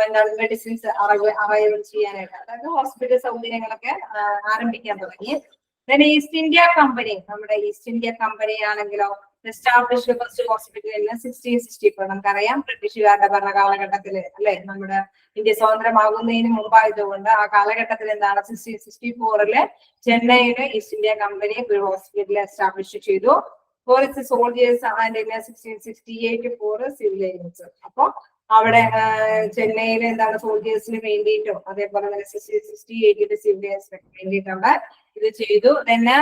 എന്താണ് മെഡിസിൻസ് അറൈവൽ ചെയ്യാനായിട്ട്, അതായത് ഹോസ്പിറ്റൽ സൗകര്യങ്ങളൊക്കെ ആരംഭിക്കാൻ തുടങ്ങി. ഈസ്റ്റ് ഇന്ത്യ കമ്പനി, നമ്മുടെ ഈസ്റ്റ് ഇന്ത്യ കമ്പനി ആണെങ്കിലോ എസ്റ്റാബ്ലിഷ്ഡ് ഫസ്റ്റ് ഹോസ്പിറ്റൽ ഇൻ 1664. നമുക്കറിയാം, ബ്രിട്ടീഷുകാരുടെ ഭരണകാലഘട്ടത്തില് അല്ലെ, നമ്മുടെ ഇന്ത്യ സ്വതന്ത്രമാകുന്നതിന് മുമ്പായതുകൊണ്ട് ആ കാലഘട്ടത്തിൽ എന്താണ് 1664 ചെന്നൈയില് ഈസ്റ്റ് ഇന്ത്യ കമ്പനി ഒരു ഹോസ്പിറ്റൽ എസ്റ്റാബ്ലിഷ് ചെയ്തു. For its soldiers and in 1668 for civilians. അപ്പൊ അവിടെ ചെന്നൈയിൽ എന്താണ് സോൾജേഴ്സിന് വേണ്ടിയിട്ടും അതേപോലെ തന്നെ 1668 സിവിലിയൻസിന് വേണ്ടിയിട്ടുണ്ട് ഇത് ചെയ്തു. പിന്നെ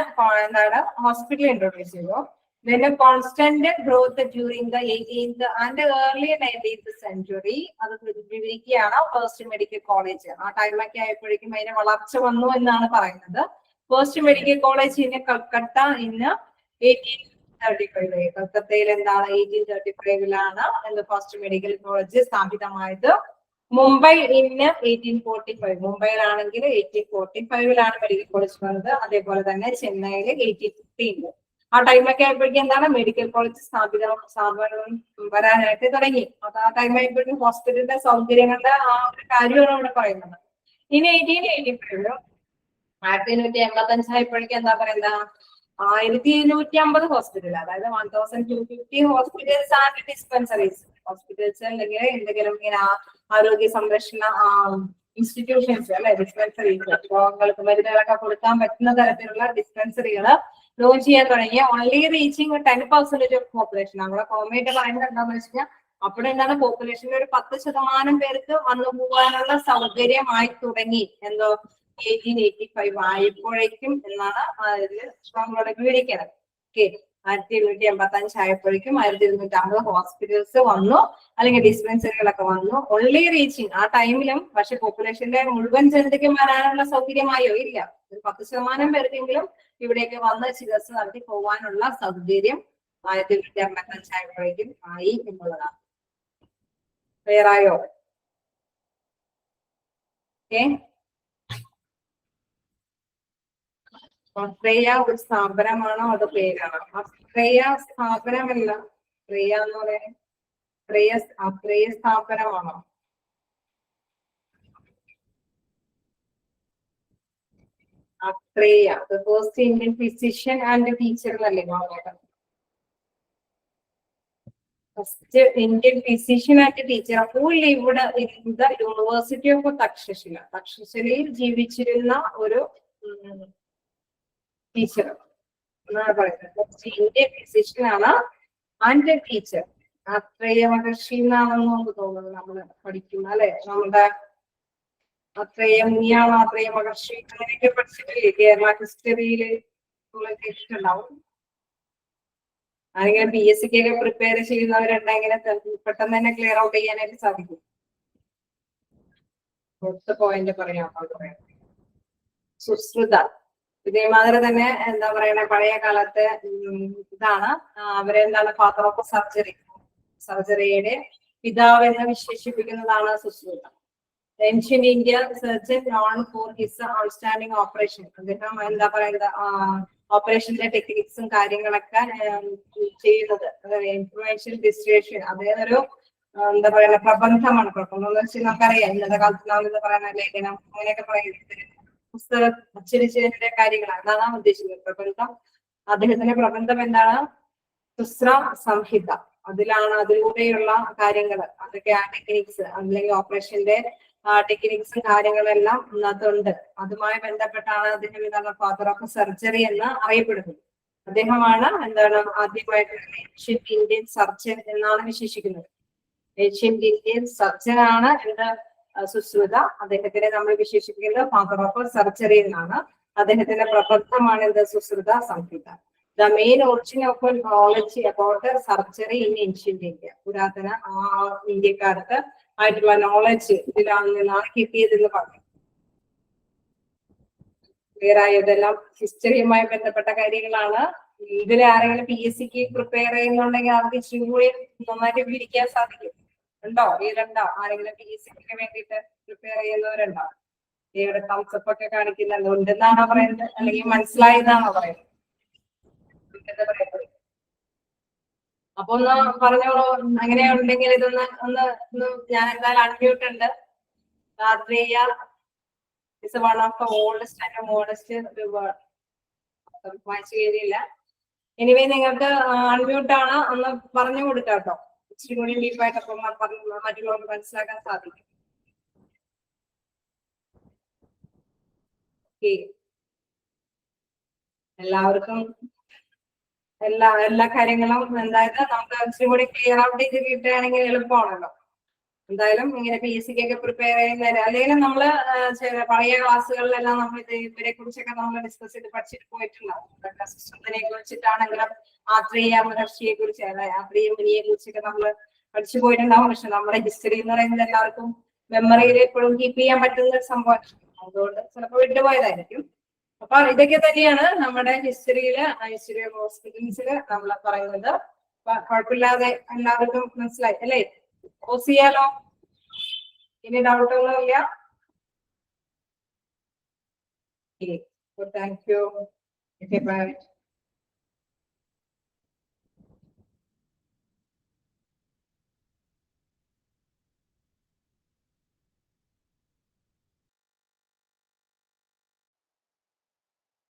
എന്താണ് ഹോസ്പിറ്റൽ ഇൻട്രൊഡ്യൂസ് ചെയ്തു. പിന്നെ constant growth during the 18th and early 19th century, അത് വിവരിക്കുകയാണ് ഫസ്റ്റ് മെഡിക്കൽ കോളേജ്. ആ ടൈമൊക്കെ ആയപ്പോഴേക്കും അതിന് വളർച്ച വന്നു എന്നാണ് പറയുന്നത്. ഫസ്റ്റ് മെഡിക്കൽ കോളേജ് ഇന്ന് കൽക്കട്ട ഇന്ന് 1835. കൽക്കത്തയിൽ എന്താണ് 1835 ഫസ്റ്റ് മെഡിക്കൽ കോളേജ് സ്ഥാപിതമായത്. മുംബൈ ഇന്ന് 1845. മുംബൈയിലാണെങ്കിൽ 1845 മെഡിക്കൽ കോളേജ് വന്നത്. അതേപോലെ തന്നെ ചെന്നൈയിൽ 1815. ആ ടൈമൊക്കെ ആയപ്പോഴേക്കും എന്താണ് മെഡിക്കൽ കോളേജ് സ്ഥാപനം വരാനായിട്ട് തുടങ്ങി. അത് ആ ടൈം ആയപ്പോഴേക്കും ഹോസ്പിറ്റലിന്റെ സൗകര്യങ്ങളുടെ ആ ഒരു കാര്യമാണ് ഇവിടെ പറയുന്നത്. ഇനി 1885 1885 ആയപ്പോഴേക്കും എന്താ പറയുന്നത് 1250 ഹോസ്പിറ്റൽ, അതായത് 1250 ഹോസ്പിറ്റൽസ് ആൻഡ് ഡിസ്പെൻസറീസ്. ഹോസ്പിറ്റൽസ് അല്ലെങ്കിൽ എന്തെങ്കിലും ഇങ്ങനെ ആരോഗ്യ സംരക്ഷണ ഇൻസ്റ്റിറ്റ്യൂഷൻസ് അല്ലെ, ഡിസ്പെൻസറീസ്, രോഗങ്ങൾക്ക് മരുന്നുകളൊക്കെ കൊടുക്കാൻ പറ്റുന്ന തരത്തിലുള്ള ഡിസ്പെൻസറികൾ ലോഞ്ച് ചെയ്യാൻ തുടങ്ങി. Only reaching 10% of population. നമ്മളെ കോമേറ്റ് പറയുന്നത് എന്താണെന്ന് വെച്ച് കഴിഞ്ഞാൽ അവിടെ എന്താണ് പോപ്പുലേഷനിൽ ഒരു 10% പേർക്ക് വന്നു പോകാനുള്ള സൗകര്യമായി തുടങ്ങി. എന്തോ 1885 ആയപ്പോഴേക്കും എന്നാണ് ഇതിൽ നമ്മളോട് വിവരിക്കുന്നത്. ഓക്കെ, 1885 ആയപ്പോഴേക്കും 1250 ഹോസ്പിറ്റൽസ് വന്നു, അല്ലെങ്കിൽ ഡിസ്പെൻസറികളൊക്കെ വന്നു. ഓൺലി റീച്ചിങ് ആ ടൈമിലും. പക്ഷെ പോപ്പുലേഷന്റെ മുഴുവൻ ജനതയ്ക്കും വരാനുള്ള സൗകര്യമായോ? ഇല്ല. ഒരു 10% പേർക്കെങ്കിലും ഇവിടേക്ക് വന്ന് ചികിത്സ നടത്തി പോകാനുള്ള സൗകര്യം 1855 ആയപ്പോഴേക്കും ആയി എന്നുള്ളതാണ്. ക്ലിയറായോ? ഓക്കെ. അത്രേയ ഒരു സ്ഥാപനമാണോ അത് പേരാണോ? അത്രേയ സ്ഥാപനമല്ല. അത്രേയ എന്ന് പറയുന്നത് അത്രേയ സ്ഥാപനമാണോ? Atreya first Indian physician and teacher എന്നല്ലേ പറഞ്ഞത്? First Indian physician and teacher. അപ്പോൾ ഇവിടെ യൂണിവേഴ്സിറ്റി ഓഫ് തക്ഷശില, തക്ഷശിലയിൽ ജീവിച്ചിരുന്ന ഒരു ടീച്ചർ എന്നാണ് പറയുന്നത്. ഇന്ത്യൻ ഫിസിഷ്യൻ ആണ് ആൻഡ് ടീച്ചർ. അത്രേയ മഹർഷി എന്നാണെന്ന് നമുക്ക് തോന്നുന്നത്. നമ്മള് പഠിക്കുന്ന അല്ലെ, നമ്മുടെ അത്രേയ മുനിയാണോ അത്രേയ മഹർഷി അങ്ങനെയൊക്കെ പഠിച്ചിട്ടില്ലേ കേരള ഹിസ്റ്ററിയില് കേട്ടിട്ടുണ്ടാവും. ആരെങ്കിലും PSC ഒക്കെ പ്രിപ്പയർ ചെയ്യുന്നവരുണ്ടെങ്കിൽ പെട്ടെന്ന് തന്നെ ക്ലിയർ ഔട്ട് ചെയ്യാനായിട്ട് സാധിക്കും. അടുത്ത പോയിന്റ് പറയാം. സുശ്രുത ഇതേമാതിരി തന്നെ എന്താ പറയണേ, പഴയ കാലത്ത് ഇതാണ് അവരെന്താണ് ഫാദർ ഓഫ് സർജറി, സർജറിയുടെ പിതാവ് എന്ന് വിശേഷിപ്പിക്കുന്നതാണ് Sushruta. Ancient India surgeon known for his outstanding operation. അദ്ദേഹം എന്താ പറയുന്നത്, ഓപ്പറേഷന്റെ ടെക്നിക്സും കാര്യങ്ങളൊക്കെ ചെയ്യുന്നത്. അതായത് ഇൻഫർമേഷൻ ഡിസ്ട്രിബ്യൂഷൻ. അതായത് ഒരു എന്താ പറയുക പ്രബന്ധമാണ്. പ്രബന്ധം എന്ന് വെച്ചാൽ നമുക്കറിയാം ഇന്നത്തെ കാലത്ത് നാം എന്ന് പറയുന്ന ലേഖനം അങ്ങനെയൊക്കെ പറയുന്നത് പുസ്തകം അച്ചടിച്ചതിന്റെ കാര്യങ്ങളാണ്. അതാണ് ഉദ്ദേശിക്കുന്നത് പ്രബന്ധം. അദ്ദേഹത്തിന്റെ പ്രബന്ധം എന്താണ്? സുശ്ര സംഹിത. അതിലൂടെയുള്ള കാര്യങ്ങൾ, അതൊക്കെ ആ ടെക്നിക്സ് അല്ലെങ്കിൽ ഓപ്പറേഷന്റെ ടെക്നിക്സും കാര്യങ്ങളെല്ലാം അതിനകത്തുണ്ട്. അതുമായി ബന്ധപ്പെട്ടാണ് അദ്ദേഹം എന്താണ് ഫാദർ ഓഫ് സർജറി എന്ന് അറിയപ്പെടുന്നത്. അദ്ദേഹമാണ് എന്താണ് ആദ്യമായിട്ട് ഏഷ്യന്റ് ഇന്ത്യൻ സർജൻ എന്നാണ് വിശേഷിക്കുന്നത്. ഏഷ്യന്റ് ഇന്ത്യൻ സർജൻ ആണ് എന്താ സുശ്രുത. അദ്ദേഹത്തിനെ നമ്മൾ വിശേഷിപ്പിക്കുന്നത് ഫാദർ ഓഫ് സർജറി എന്നാണ്. അദ്ദേഹത്തിന്റെ പ്രബന്ധമാണ് എന്ത്? Sushruta Samhita. The main origin of knowledge about surgery in ancient India. പുരാതന ഇന്ത്യക്കാർക്ക് ആയിട്ടുള്ള നോളജ് ഇതിലാണ് കിട്ടിയതെന്ന് പറഞ്ഞു. ക്ലിയർ ആയോ? ഇതെല്ലാം ഹിസ്റ്ററിയുമായി ബന്ധപ്പെട്ട കാര്യങ്ങളാണ്. ഇതിൽ ആരെങ്കിലും PSCക്ക് പ്രിപ്പയർ ചെയ്യുന്നുണ്ടെങ്കിൽ അവർക്ക് ഇച്ചിരി കൂടി നന്നായിട്ട് വിവരിക്കാൻ സാധിക്കും. ഉണ്ടോ? ഇതുണ്ടോ? ആരെങ്കിലും PSCക്ക് വേണ്ടിയിട്ട് പ്രിപ്പയർ ചെയ്യുന്നവരുണ്ടോ? ഇവിടെ തംസപ്പ് ഒക്കെ കാണിക്കുന്നുണ്ട്. ഉണ്ടെന്നാണോ പറയുന്നത്, അല്ലെങ്കിൽ മനസ്സിലായതാണോ പറയുന്നത്? എന്താ പറയുന്നത്? അപ്പൊ ഒന്ന് പറഞ്ഞോളൂ. അങ്ങനെ ഉണ്ടെങ്കിൽ ഇതൊന്ന് ഞാൻ എന്തായാലും അൺമ്യൂട്ട് ഉണ്ട്. രാത്രിയ is one of the oldest and modest river. വായിച്ചു കഴിയില്ല. എനിവേ നിങ്ങൾക്ക് അൺമ്യൂട്ട് ആണ്, ഒന്ന് പറഞ്ഞു കൊടുക്കാം കേട്ടോ. ഇച്ചിരി കൂടി ഡീപ്പായിട്ട് അപ്പം മറ്റുള്ളവർക്ക് മനസ്സിലാക്കാൻ സാധിക്കും. എല്ലാവർക്കും എല്ലാ കാര്യങ്ങളും എന്തായത് നമുക്ക് ഇച്ചിരി കൂടി ക്ലിയർ ഔട്ട് ചെയ്ത് കിട്ടുകയാണെങ്കിൽ എളുപ്പമാണല്ലോ. എന്തായാലും ഇങ്ങനെ PSCക്കൊക്കെ പ്രിപ്പയർ ചെയ്യുന്നവര് അല്ലെങ്കിൽ നമ്മള് പഴയ ക്ലാസ്സുകളിലെല്ലാം നമ്മൾ ഇവരെ കുറിച്ചൊക്കെ നമ്മൾ ഡിസ്കസ് ചെയ്ത് പഠിച്ചിട്ട് പോയിട്ടുണ്ടാവും. സിസ്റ്റത്തിനെ കുറിച്ചിട്ടാണെങ്കിലും ആത്രീയ മഹർഷിയെ കുറിച്ച്, ആത്രീയ മുനിയെ കുറിച്ചൊക്കെ നമ്മൾ പഠിച്ചു പോയിട്ടുണ്ടാവും. പക്ഷെ നമ്മുടെ ഹിസ്റ്ററി എന്ന് പറയുന്നത് എല്ലാവർക്കും മെമ്മറിയിൽ എപ്പോഴും കീപ്പ് ചെയ്യാൻ പറ്റുന്ന ഒരു സംഭവം. അതുകൊണ്ട് ചിലപ്പോൾ വിട്ടുപോയതായിരിക്കും. അപ്പൊ ഇതൊക്കെ തന്നെയാണ് നമ്മുടെ ഹിസ്റ്ററിയില്, ഹിസ്റ്ററി ഓഫ് ഹോസ്പിറ്റൽസില് നമ്മൾ പറയുന്നത്. കുഴപ്പമില്ലാതെ എല്ലാവർക്കും മനസ്സിലായി അല്ലേ? പോസ് ചെയ്യാലോ? ഇനി ഡൗട്ടൊന്നും ഇല്ല? Thank you.